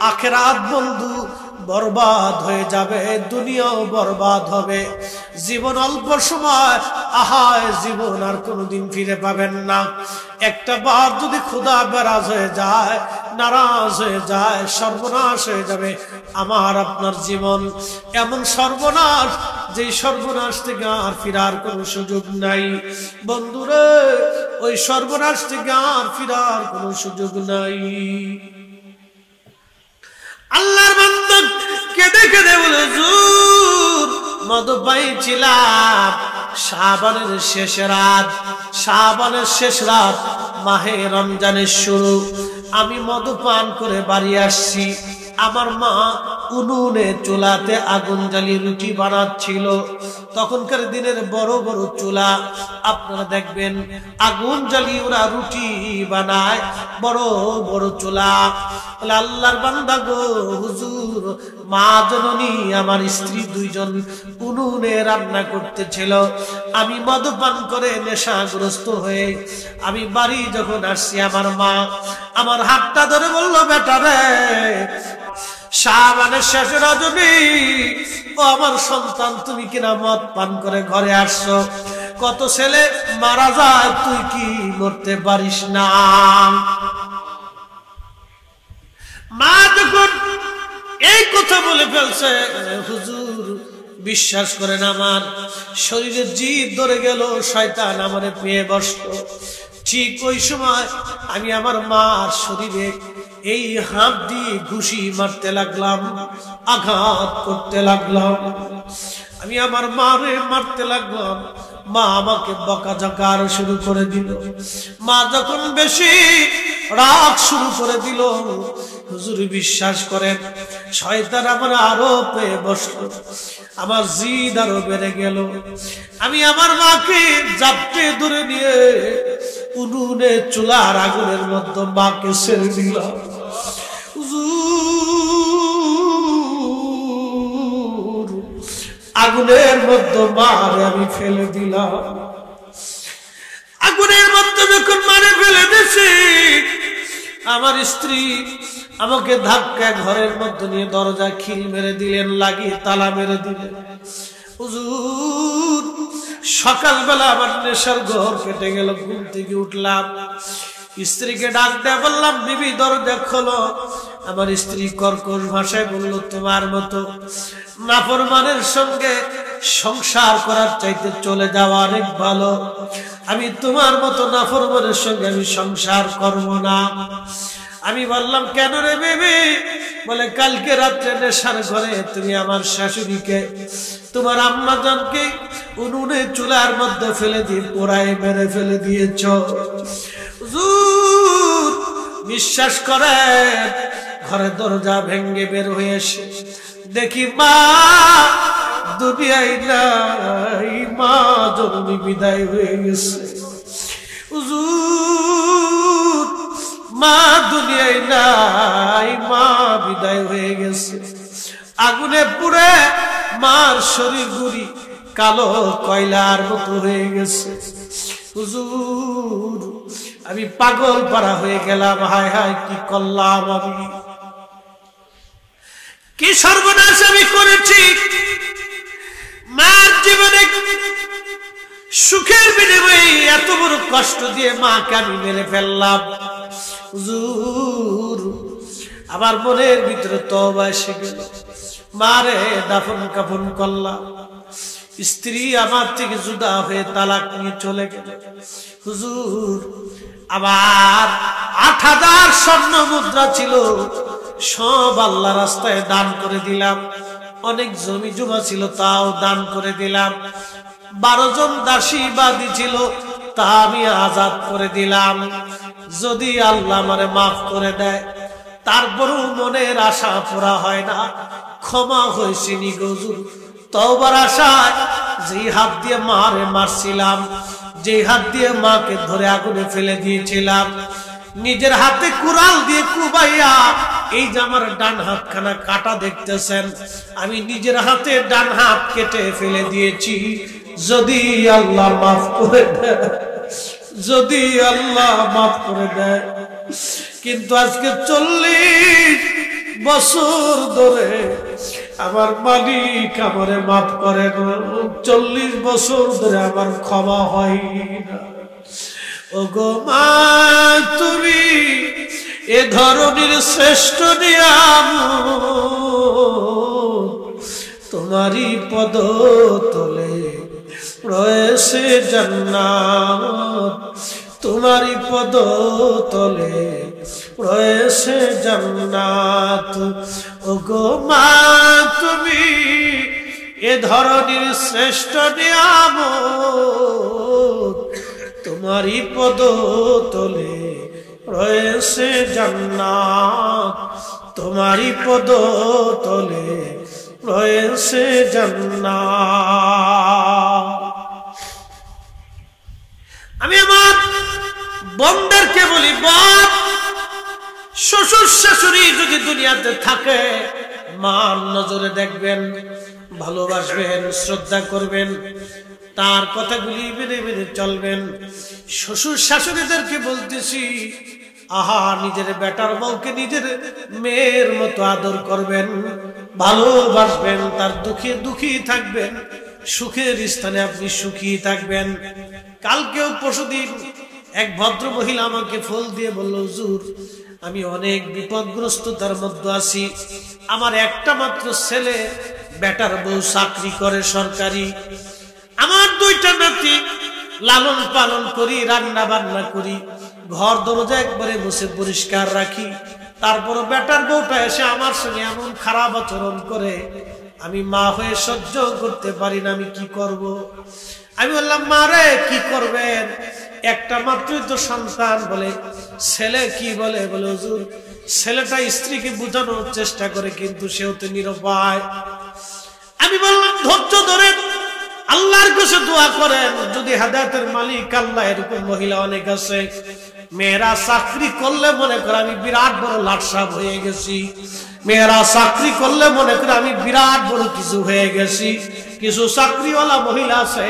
S1: আখিরাত বন্ধু বরবাদ হয়ে যাবে, দুনিয়াও বরবাদ হবে। জীবন অল্প সময়, আহায় জীবন আর কোনোদিন ফিরে পাবেন না। একটা বার যদি খোদা বেরাজ হয়ে যায়, নারাজ হয়ে যায়, সর্বনাশ হয়ে যাবে আমার আপনার জীবন। এমন সর্বনাশ, যে সর্বনাশ থেকে আর ফিরার কোনো সুযোগ নাই। বন্ধুরে, ওই সর্বনাশ থেকে আর ফিরার কোনো সুযোগ নাই। আল্লাহর বান্দা কেঁদে কেঁদে বলে, হুজুর মধু পাইছিলাম শাবানের শেষ রাত, শাবানের শেষ রাত, মাহে রমজানের শুরু। আমি মধু পান করে বাড়ি আসছি। আমার মা উনুনে চুলাতে আগুন জ্বালিয়ে রুটি বানাচ্ছিল। তখনকার দিনের বড় বড় চুলা, আপনারা দেখবেন আগুন জ্বালিয়ে ওরা রুটি বানায়, বড় বড় চুলা। আল্লাহর বান্দা গো, হুজুর মা জননী আমার স্ত্রী দুইজন উনুনে রান্না করতেছিল। আমি মদ্যপান করে নেশাগ্রস্ত হয়ে আমি বাড়ি যখন আসছি, আমার মা আমার হাতটা ধরে বলল, বেটা রে, শাবানের শেষ রজনী, ও আমার সন্তান, তুমি কিনা মদ পান করে ঘরে আসছো, কত ছেলে মারা যায়, তুই কি মরতে পারিস না? মা যখন এই কথা বলে ফেলছে, হুজুর বিশ্বাস করেন আমার শরীরে জিদ ধরে গেল, শয়তান আমারে পেয়ে বসলো। ঠিক ওই সময় আমি আমার মার শরীরে এই হাত দিয়ে ঘুষি মারতে লাগলাম, আঘাত করতে লাগলাম। আমি আমার মারে মারতে লাগলাম, মা আমাকে বকাঝকা আরো শুরু করে দিল। মা যখন বেশি রাগ শুরু করে দিল, হুজুর বিশ্বাস করেন শয়তান আমার আরো পেয়ে বসলো, আমার জিদ আরো বেড়ে গেল। আমি আমার মাকে জাপটে ধরে নিয়ে উনুনে চুলার আগুনের মধ্যে মাকে ছেড়ে দিলাম। আগুনের মধ্যে মারে আমি ফেলে দিলাম। আগুনের মধ্যে যখন মারে ফেলে দিয়েছি, আমার স্ত্রী আমাকে ধাক্কা ঘরের মধ্যে নিয়ে দরজা খিল মেরে দিলেন, লাগিয়ে তালা মেরে দিলেন। হুজুর সকালবেলা আমার নেশার ঘর কেটে গেল, ঘুম থেকে উঠলাম, স্ত্রীকে ডাক দিয়ে বললাম, বিবি দরজা খোলো। আমার স্ত্রী কর্কশ ভাষায় বলল, তোমার মতো নাফরমানের সঙ্গে সংসার করার চাইতে চলে যাওয়া অনেক ভালো, আমি তোমার মতো নাফরমানের সঙ্গে আমি সংসার করব না। আমি বললাম, কেন রে বেবি? বলে, কালকে রাত্রে নেশার ঘরে তুমি আমার শাশুড়িকে, তোমার আম্মা জানকে উনুনে চুলার মধ্যে ফেলে দিয়ে পোড়ায় মেরে ফেলে দিয়েছ। হুজুর বিশ্বাস করেন, ঘরে দরজা ভেঙ্গে বের হয়ে এসে দেখি মা দুনিয়ায় নাই, মা জননী বিদায় হয়ে গেছে। হুজুর মা দুনিয়ায় নাই, মা বিদায় হয়ে গেছে। আগুনে পুড়ে মার শরীর গুড়ি কালো কয়লার মতো হয়ে গেছে। হুজুর আমি পাগল পারা হয়ে গেলাম, হায় হায় কি করলাম আমি, কি সর্বনাশ আমি করেছি। মার জীবনে সুখের বিনিময়ে এত বড় কষ্ট দিয়ে মাকে আমি মেরে ফেললাম। হুজুর আমার মনের ভিতরে তওবা এসে গেল, মারে দাফন কাফন করলাম। স্ত্রী আমার থেকে জুদা হয়ে তালাক নিয়ে চলে গেল। হুজুর আবার ৮,০০০ স্বর্ণ মুদ্রা ছিল, সব আল্লাহ রাস্তায় দান করে দিলাম। অনেক জমি জমা ছিল, তাও দান করে দিলাম। ১২ জন দাসী বাদী ছিল, তা আমি আজাদ করে দিলাম। যদি আল্লাহ আমারে মাফ করে দেয়, তারপরেও মনের আশা পুরা হয় না, ক্ষমা হয়েছে নি হুজুর। তওবার আশায় যেই হাত দিয়ে মারে মারছিলাম, যে হাত দিয়ে মাকে ধরে আগুনে ফেলে দিয়েছিলাম, নিজের হাতে কুড়াল দিয়ে কুবাইয়া এই যে আমার ডান হাতখানা কাটা দেখতেছেন, আমি নিজের হাতে ডান হাত কেটে ফেলে দিয়েছি। যদি আল্লাহ মাফ করে দেয়, যদি আল্লাহ মাফ করে দেয়। কিন্তু আজকে ৪০ বছর ধরে আমার মালিক আমারে মাফ করে না, ৪০ বছর ধরে আমার ক্ষমা হয় না। ও গো মা, তুমি এ ধরনের শ্রেষ্ঠ নিয়ামত, তোমারই পদ তলে রয়েছে জান্নাত, তোমারই পদ তলে রয়েছে জান্নাত। ও গো মা, তুমি এ ধরনের শ্রেষ্ঠ নিয়ামত, তোমারই পদ তলে রয়েছে জান্নাত, তোমারই পদ তলে রয়েছে জান্নাত। আমি আমার বোনদেরকে বলি, বোন, শ্বশুর শাশুড়ি যদি দুনিয়াতে থাকে মান নজরে দেখবেন, ভালোবাসবেন, শ্রদ্ধা করবেন, তার কথাগুলি মেনে মেনে চলবেন। শ্বশুর শাশুড়িদেরকে বলতেছি, আহা, নিজের বেটার বউকে নিজের মেয়ের মতো আদর করবেন, ভালোবাসবেন, তার দুঃখে দুঃখী থাকবেন, সুখের স্থানে আপনি সুখী থাকবেন। কালকেও পরশুদিন এক ভদ্র মহিলা আমাকে ফোন দিয়ে বলল, হুজুর, আমি অনেক বিপদগ্রস্ততার মধ্যে আছি, আমার একটা মাত্র ছেলে, বেটার বউ চাকরি করে সরকারি, আমার দুইটা নাতি, লালন পালন করি, রান্না বান্না করি, ঘর দরজা একবারে মুছে পরিষ্কার রাখি, তারপর বেটার বউটা এসে আমার সঙ্গে এমন খারাপ আচরণ করে, আমি মা হয়ে সহ্য করতে পারি না, আমি কি করব? আমি বললাম, মা রে, কি করবেন, একটা মাত্রই তো সন্তান। বলে, ছেলে কি বলে? বলে, হুজুর, ছেলেটা স্ত্রীকে বোঝানোর চেষ্টা করে, কিন্তু সেও তো নিরুপায়। আমি বললাম, ধৈর্য ধরেন, আল্লাহর কাছে দোয়া করেন, যদি হেদায়েতের মালিক আল্লাহ। এরকম মহিলা অনেক আছে, মেয়েরা চাকরি করলে মনে করে আমি বিরাট বড় লাটসাপ হয়ে গেছি, মেয়েরা চাকরি করলে মনে করে আমি বিরাট বড় কিছু হয়ে গেছি। কিছু চাকরিওয়ালা মহিলা আছে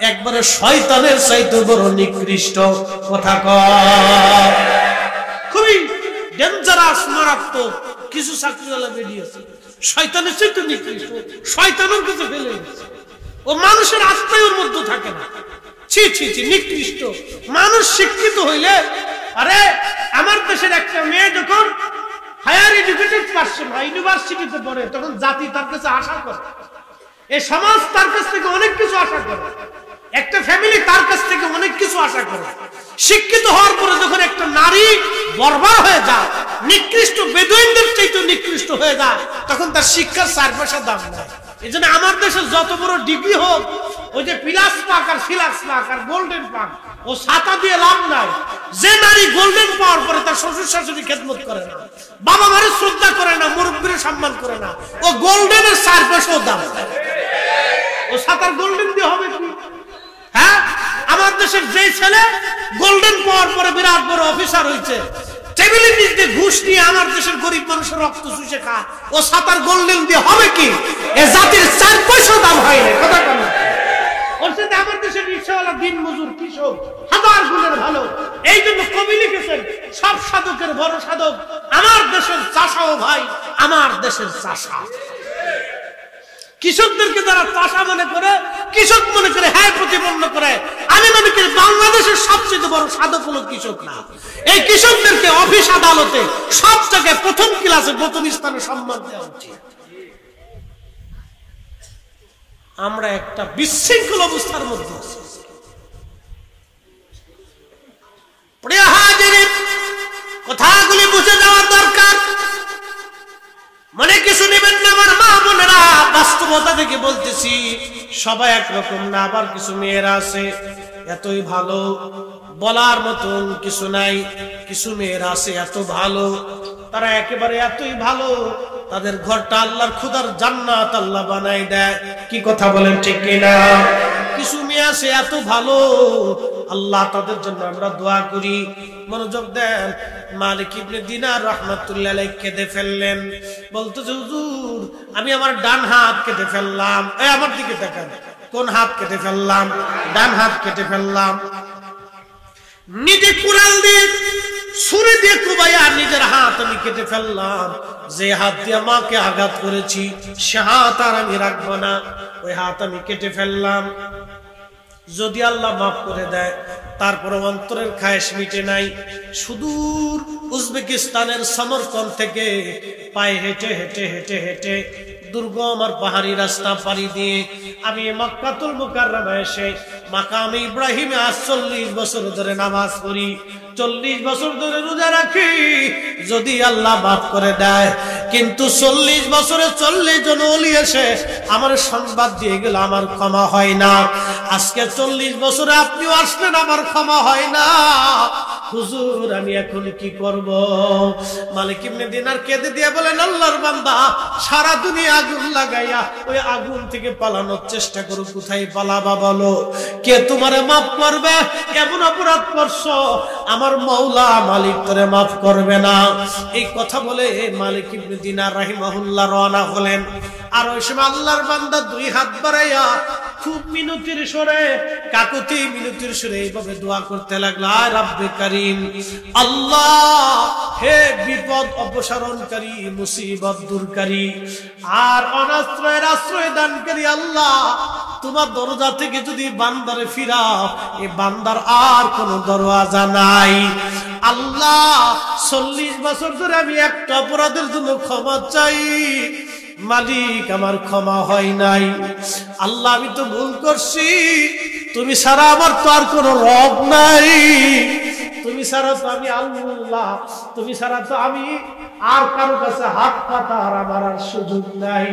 S1: একবারে শয়তানের চাইতে বড় নিকৃষ্ট। কথা কয়, খুবই ডেঞ্জারাস, মারাত্মক কিছু চাকরিওয়ালা বেরিয়েছে, শয়তানের চাইতে নিকৃষ্ট, শয়তানের কাছে ফেলে গেছে। ও মানুষের আত্মায় ওর মধ্যে থাকে না। ছি ছি ছি, নিকৃষ্ট মানুষ। শিক্ষিত হইলে, আরে আমার দেশের একটা মেয়ে যখন হায়ার এডুকেটেড পারসন হয়, ইউনিভার্সিটিতে পড়ে, তখন জাতি তার কাছে আশা করে, এই সমাজ তার কাছ থেকে অনেক কিছু আশা করে, একটা ফ্যামিলি তার কাছ থেকে অনেক কিছু আশা করে। শিক্ষিত হওয়ার পরে যখন একটা নারী বর্বর হয়ে যায়, নিকৃষ্ট, বেদুইনদের চাইতে নিকৃষ্ট হয়ে যায়, তখন তার শিক্ষার 4 পয়সা দাম নেয়। এই জন্য আমার দেশে যত বড় ডিগ্রি হোক, ওই যে প্লাস পাক আর ফিলাক্স পাক আর গোল্ডেন পাক, ও ছাতা দিয়ে লাভ নাই। যে নারী গোল্ডেন পাওয়ার পরে তার শ্বশুর শাশুড়ি খেদমত করে না, বাবা মারে শ্রদ্ধা করে না, মুরব্বীর সম্মান করে না, ও গোল্ডেনের 4 পয়সাও দাম নেয়। ও ছাতার গোল্ডেন দিয়ে হবে কি? হ্যাঁ, আমার দেশের যে ছেলে গোল্ডেন পাওয়ার পরে বিরাট বড় অফিসার হয়েছে, টেবিলের নিচে ঘুষ নিয়ে আমার দেশের গরিব মানুষের রক্ত চুষে খায়, ও ছাতার গোল্ডেন দিয়ে হবে কি? এ জাতির 4 পয়সা দাম হয় না। কথা বলেন, ওর সাথে আমার দেশের রিকশাওয়ালা, দিন মজুর, কৃষক 1000 গুণের ভালো। এই জন্য কবি লিখেছেন, সব সাধকের বড় সাধক আমার দেশের চাষাও ভাই, আমার দেশের চাষা। কৃষকদেরকে যারা চাষা মনে করে, কৃষক মনে করে, হ্যাঁ প্রতিপন্ন করে, আমি মনে করি বাংলাদেশের সবচেয়ে বড় সাধক হলো কৃষক না। এই কৃষকদেরকে অফিস আদালতে সব জায়গায় প্রথম ক্লাসে, প্রথম স্থানে সম্মান দেওয়া উচিত। আমরা একটা বিশৃঙ্খল অবস্থার মধ্যে আছি। প্রিয় হাজিরিন, কথাগুলি বুঝে যাওয়া দরকার, মনে কিছু নেবেন না আমার মা বোনেরা। বাস্তবতা থেকে বলতেছি, সবাই একরকম না। আবার কিছু মেয়েরা আছে এতই ভালো, বলার মতন কিছু নাই। কিছু মেয়েরা আছে এত ভালো, তারা একেবারে এতই ভালো, তাদের ঘরটা আল্লাহর খুদার জান্নাত আল্লাহ বানাই দেয়। কি কথা বলেন, ঠিক কিনা? কিছু মেয়ে আছে এত ভালো, আল্লাহ তাদের জন্য আমরা দোয়া করি। মনোযোগ দেন, মালিক ইবনে দিনার রাহমাতুল্লাহ আলাইহি কেঁদে ফেললেন, বলতেছে, হুজুর, আমি আমার ডান হাত কেটে ফেললাম। এই আমার দিকে তাকান, কোন হাত কেটে ফেললাম? ডান হাত কেটে ফেললাম। নিজে কুড়াল দিয়ে, ছুরি দিয়ে কুবাইয়া নিজের হাত আমি কেটে ফেললাম। যে হাত দিয়ে মাকে আঘাত করেছি, সে হাত আর আমি রাখবো না, ওই হাত আমি কেটে ফেললাম। যদি আল্লাহ মাফ করে দেয়, তারপরে অন্তরের খায়েশ মিটে নাই। সুদূর উজবেকিস্তানের সমরকন্দ থেকে পায়ে হেঁটে হেঁটে হেঁটে হেঁটে দুর্গম আর পাহাড়ি রাস্তা পাড়ি দিয়ে আমি মক্কাতুল মুকাররমা এসে মাকামে ইব্রাহিমে ৪৮ বছর ধরে নামাজ পড়ি। 40 বছর ধরে রোজা রাখি, যদি আল্লাহ মাফ করে দেয়। কিন্তু 40 বছরে 40 জন ওলি এসে আমার সংবাদ দিয়ে গেল আমার ক্ষমা হয় না। আজকে 40 বছরে আপনিও আসলেন, আমার ক্ষমা হয় না। হুজুর আমি এখন কি করব? মালিক ইবনে দিনার কেঁদে দিয়ে বলেন, আল্লাহর বান্দা, সারা দুনিয়া আগুন লাগাইয়া ওই আগুন থেকে পালানোর চেষ্টা করো, কোথায় পালাবা বলো? কে তোমারে মাফ করবে? এমন অপরাধ করছো, আমার মওলা মালিক তোরে মাফ করবে না। এই কথা বলে মালিক ইবনে দিনার রাহিমাহুল্লাহ রওনা হলেন। আর ওই সময় আল্লাহর বান্দা 2 হাত বাড়াইয়া খুব মিনতির সুরে, কাকুতি মিনতির সুরে এইভাবে দোয়া করতে লাগলো, আয় রাব্বে কারীম, আল্লাহ হে বিপদ অপসারণকারী, মুসিবত দূরকারী আর অনাশ্রয়ের আশ্রয় দানকারী আল্লাহ, তোমার দরজা থেকে যদি বান্দারে ফিরাও, এই বান্দার আর কোনো দরওয়াজা নাই। আল্লাহ 40 বছর ধরে আমি একটা অপরাধের জন্য ক্ষমা চাই, মালিক আমার ক্ষমা হয় নাই। আল্লাহ আমি তো ভুল করছি, তুমি ছাড়া আমার তো আর কোনো রব নাই, তুমি ছাড়া তো আমি আল্লাহ, তুমি ছাড়া তো আমি আর কারো কাছে হাত পাতার আমার আর সুযোগ নাই।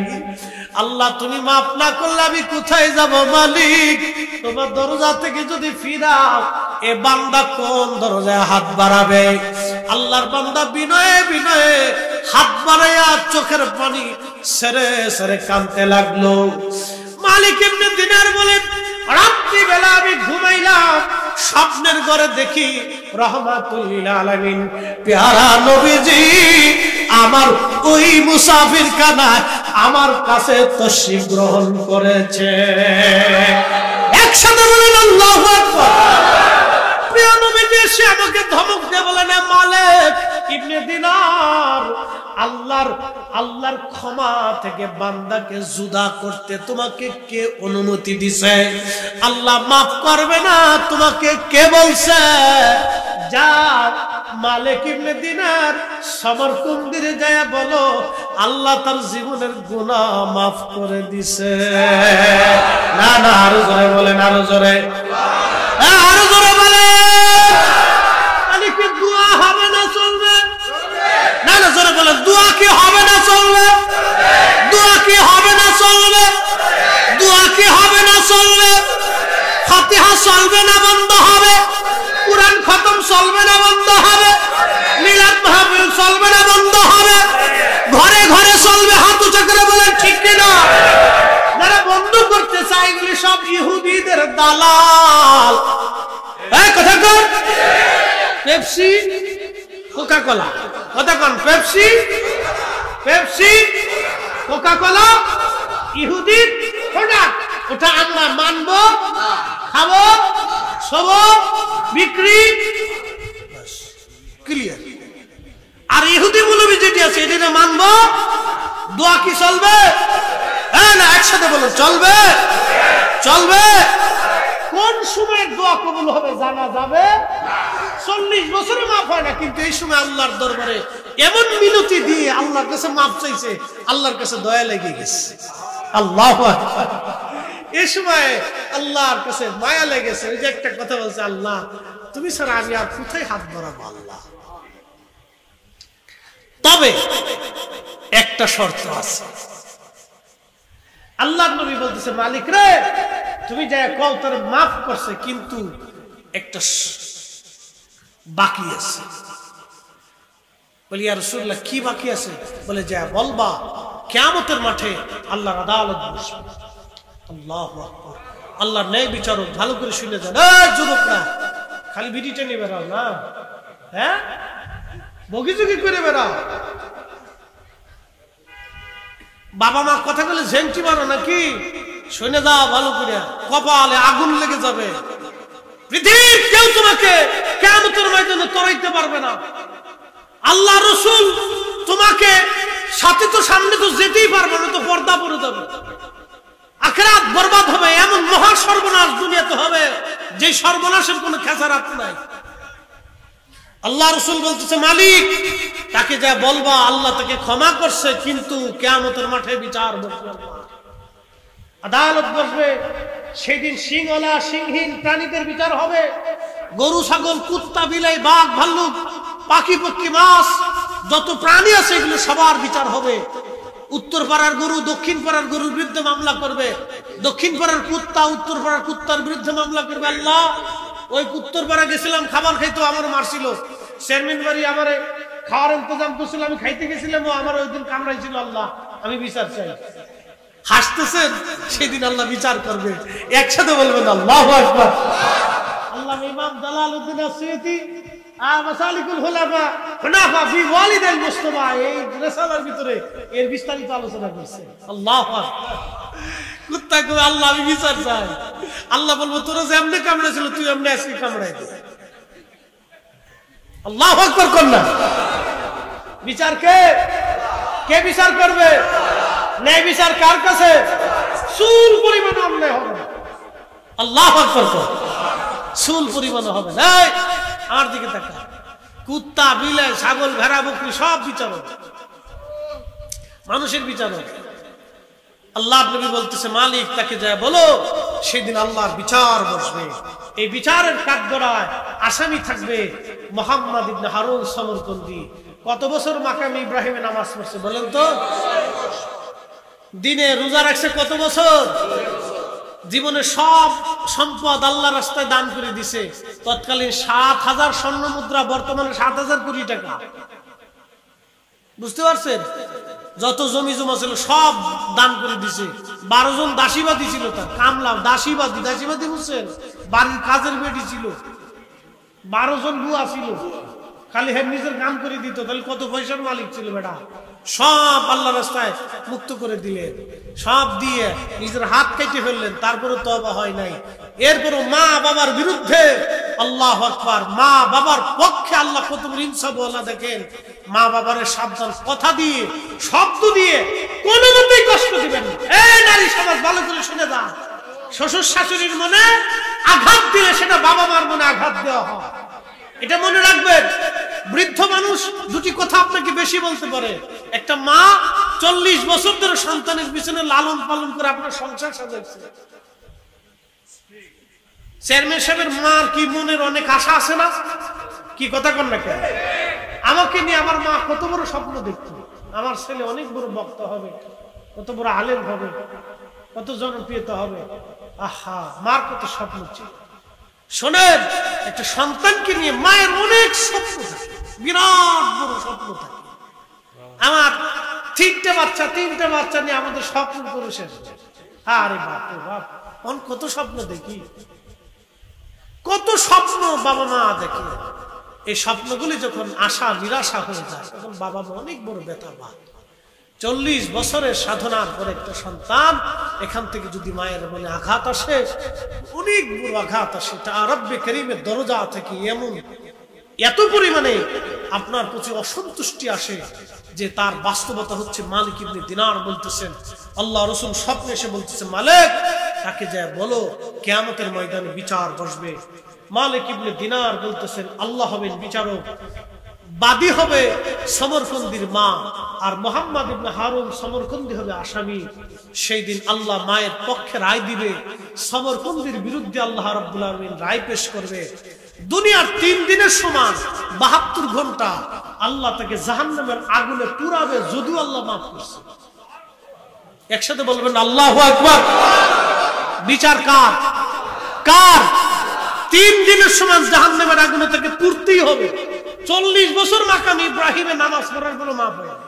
S1: আল্লাহ তুমি মাফ না করলে আমি কোথায় যাব মালিক? তোমার দরজা থেকে যদি ফিরাও, এ বান্দা কোন দরজায় হাত বাড়াবে? আল্লাহর বান্দা বিনয়ে বিনয়ে হাত বাড়াইয়া চোখের পানি সেরে সেরে কাঁদতে লাগলো। মালিক ইবনে দিনার বলেন, রাত্রি বেলা আমি ঘুমাইলাম, স্বপ্নের ঘরে দেখি রহমাতুল লিল আলামিন প্যারা নবীজি আমার ওই মুসাফির খানায় আমার কাছে তশরিফ গ্রহণ করেছে। একসাথে বলেন আল্লাহু আকবার। প্রিয় নবীজি এসে আমাকে ধমক দিয়ে বলেন, মালিক ইবনে দিনার, আল্লাহর ক্ষমা থেকে বান্দাকে জুদা করতে তোমাকে কে অনুমতি দিছে? আল্লাহ মাফ করবে না তোমাকে কে বলছে? যা মালিক ইবনে দিনার সমরকুন্দিরে যায় বলো, আল্লাহ তার জীবনের গুনাহ মাফ করে দিছে। না না, আরো জোরে বলেন, আরো জোরে, আরো জোরে বলেন। মালিক দোয়া হবে না চলবে? না না, জোরে বলেন, দোয়া কি হবে না চলবে? দোয়া কি হবে না চলবে? দোয়া কি হবে না চলবে? ফাতিহা চলবে না বন্ধ হবে? কুরআন খতম চলবে না বন্ধ হবে? মিলাদ মাহফিল চলবে না বন্ধ হবে? ঘরে ঘরে চলবে? হাত উঁচু করে বলেন ঠিক কিনা? যারা বন্ধ করতে চায় এগুলি সব ইহুদিদের দালাল। এই কথা কর, পেপসি কোকা কোলা, কথা কন, পেপসি পেপসি কোকা কোলা ইহুদির প্রোডাক্ট, ওটা আমরা মানবো, খাবো, শোবো, বিক্রি, ক্লিয়ার। আর ইহুদি মৌলবি যেটি আছে এটা মানবো। দোয়া কি চলবে? হ্যাঁ না, একসাথে বলো, চলবে, চলবে। কোন সময় দোয়া কবুল হবে জানা যাবে? 40 বছরে মাফ হয় না, কিন্তু এই সময় আল্লাহর দরবারে এমন মিনতি দিয়ে আল্লাহর কাছে মাফ চাইছে, আল্লাহর কাছে দয়া লেগে গেছে। আল্লাহু আকবার। এই সময় আল্লাহর কাছে মায়া লেগেছে। ওই যে একটা কথা বলছে, আল্লাহ তুমি ছাড়া আমি আর কোথায় হাত বাড়াবো? আল্লাহ, তবে একটা শর্ত আছে। আল্লাহর নবী বলতেছে, মালিক রে তুমি যা কও তোর মাফ করছে, কিন্তু একটা বাকি আছে। বলি ইয়া রাসূলুল্লাহ কি বাকি আছে? বলে যা বলবা কিয়ামতের মাঠে আল্লাহর আদালত বসবে। আল্লাহু আকবার। আল্লাহর ন্যায় বিচারক, ভালো করে শুনে যান। এই যুবকরা খালি বিড়িটা নিয়ে বেড়াও না, হ্যাঁ বগিচুগি করে বেড়াও। বাবা মা কথা বলে ঝেংটি মারো নাকি? শুনে যাও ভালো করে, কপালে আগুন লেগে যাবে। পৃথিবীর কেউ তোমাকে কিয়ামতের ময়দানে তরাইতে পারবে না। আল্লাহ রাসূল তোমাকে সাথে তো সামনে তো যেতেই পারবে না, তো পর্দা পড়ে যাবে। আখিরাত বরবাদ হবে, এমন মহা সর্বনাশ দুনিয়াতে হবে যে সর্বনাশের কোনো খেসারাত নাই। আল্লাহ রাসূল বলতেছে, মালিক তাকে যা বলবা আল্লাহ তাকে ক্ষমা করছে, কিন্তু কিয়ামতের মাঠে বিচার বসবে, আদালত বসবে। সেদিন সিংওয়ালা সিংহীন প্রাণীদের বিচার হবে। গরু ছাগল কুত্তা বিলাই বাঘ ভাল্লুক পাখি পক্ষী মাছ যত প্রাণী আছে এগুলো সবার বিচার হবে। উত্তর পাড়ার গরু দক্ষিণ পাড়ার গরুর বিরুদ্ধে মামলা করবে, দক্ষিণ পাড়ার কুত্তা উত্তর পাড়ার কুত্তার বিরুদ্ধে মামলা করবে। আল্লাহ, ওই উত্তর পাড়া গেছিলাম খাবার খাইতো, আমার মারছিল, চেয়ারম্যান বাড়ি আমারে খাওয়ার ইন্তজাম করছিল, আমি খাইতে গেছিলাম, ও আমার ওই দিন কামড়াইছিল। আল্লাহ, আমি বিচার চাই। হাসতেছেন, সেদিন আল্লাহ বিচার করবে। একসাথে বলবেন আল্লাহু আকবার। আল্লাহ ইমাম জালালউদ্দিন আসসিয়্যিতি মাসালিকুল হুনাফা ফি ওয়ালিদাল মুস্তাফা এই রিসালার ভিতরে এর বিস্তারিত আলোচনা করছে। আল্লাহু আকবার। কুত্তা কই আল্লাহ আমি বিচার চাই। আল্লাহ বলবো তোরা যে এমনি কামড়াইছিল তুই এমনি আজকে কামড়াই দে। আল্লাহু আকবার কর না। বিচার কে বিচার করবে? ন্যায় বিচার কার কাছে? চুল পরিমাণ অন্যায় হবে না। আল্লাহু আকবার কর। চুল পরিমাণ হবে না। আমার দিকে তাকা। কুত্তা বিলাই ছাগল ভেড়া বকরি সব বিচার হবে, মানুষের বিচার হবে। আল্লাহ নবী বলতেছে মালিক তাকে যায় বলো সেদিন আল্লাহর বিচার বসবে। এই বিচারের কাঠগড়ায় আসামি থাকবে মুহাম্মদ ইবনে হারুন সমরকন্দি। কত বছর মাকামে ইব্রাহিমে নামাজ পড়ছে বলেন তো? দিনে রোজা রাখছে কত বছর? জীবনে সব সম্পদ আল্লাহর রাস্তায় দান করে দিছে। তৎকালীন ৭,০০০ স্বর্ণ মুদ্রা, বর্তমানে ৭,০০০ কোটি টাকা। বুঝতে পারছেন? যত জমি জমা ছিল সব দান করে দিছে। ১২ জন দাসীবাদী ছিল, তার কামলা দাসীবাদী বুঝছেন? বাড়ির কাজের বেটি ছিল। ১২ জন বুয়া ছিল, খালি হের নিজের কাম করে দিত। তাহলে কত পয়সার মালিক ছিল বেটা। সব আল্লাহ রাস্তায় মুক্ত করে দিলেন, সব দিয়ে নিজের হাত কেটে ফেললেন, তারপরে তওবা হয় নাই। এরপরও মা বাবার বিরুদ্ধে, আল্লাহু আকবার, মা বাবার পক্ষে আল্লাহ কত ইনসাফ ওয়ালা দেখেন। মা বাবারে সাবধান কথা দিয়ে, শব্দ দিয়ে কোনো মতেই কষ্ট দিবেন না। এই নারী সমাজ ভালো করে শুনে যান, শ্বশুর শাশুড়ির মনে আঘাত দিলে সেটা বাবা মার মনে আঘাত দেওয়া হয়, এটা মনে রাখবেন। বৃদ্ধ মানুষ দুটি কথা আপনাকে বেশি বলতে পারে। একটা মা 40 বছর ধরে সন্তানের পিছনে লালন পালন করে আপনার সংসার সাজাচ্ছে। চেয়ারম্যান সাহেবের মার কি মনের অনেক আশা আছে না? কি কথা কন না কেন? আমাকে নিয়ে আমার মা কত বড় স্বপ্ন দেখতো, আমার ছেলে অনেক বড় বক্তা হবে, কত বড় আলেম হবে, কত জনপ্রিয়তা হবে। আহা, মার কত স্বপ্ন ছিল। শোনেন, একটা সন্তানকে নিয়ে মায়ের অনেক স্বপ্ন থাকে, বিরাট বড় স্বপ্ন থাকে। আমার 3টে বাচ্চা নিয়ে আমাদের স্বপ্ন করে শেষ। আরে বাপ রে বাপ, কত স্বপ্ন দেখি, কত স্বপ্ন বাবা মা দেখে। এই স্বপ্নগুলি যখন আশা নিরাশা হয়ে যায় তখন বাবা মা অনেক বড় ব্যথা পায়। 40 বছরের সাধনার পর একটা সন্তান, এখান থেকে যদি মায়ের মনে আঘাত আসে, অনেক বড় আঘাত আসে। তা রব্বে করিমের দরজা থেকে এত পরিমাণে আপনার প্রতি অসন্তুষ্টি আসে যে তার বাস্তবতা হচ্ছে মালিক ইবনে দিনার বলতেছেন, আল্লাহ রাসূল স্বপ্নে এসে বলতেছে মালিক তাকে যায় বলো কিয়ামতের ময়দানে বিচার বসবে। মালিক ইবনে দিনার বলতেছেন আল্লাহ হবেন বিচারক, বাদী হবে সমরকন্দির মা, আর মুহাম্মদ ইবনে হারুন সমরকন্দি হবে আসামি। সেই দিন আল্লাহ মায়ের পক্ষে রায় দিবে, সমরকন্দির বিরুদ্ধে আল্লাহ রাব্বুল আলামিন রায় পেশ করবে। দুনিয়ার 3 দিনের সমান 72 ঘন্টা আল্লাহ তাকে জাহান্নামের আগুনে পুরাবে, যদিও আল্লাহ মাফ করছে। একসাথে বলবেন আল্লাহু আকবার। বিচার কার? 3 দিনের সমান জাহান্নামের আগুনে তাকে পুড়তেই হবে। 40 বছর মাকাম ইব্রাহিমে নামাজ পড়ার কোনো মাফ হয় না।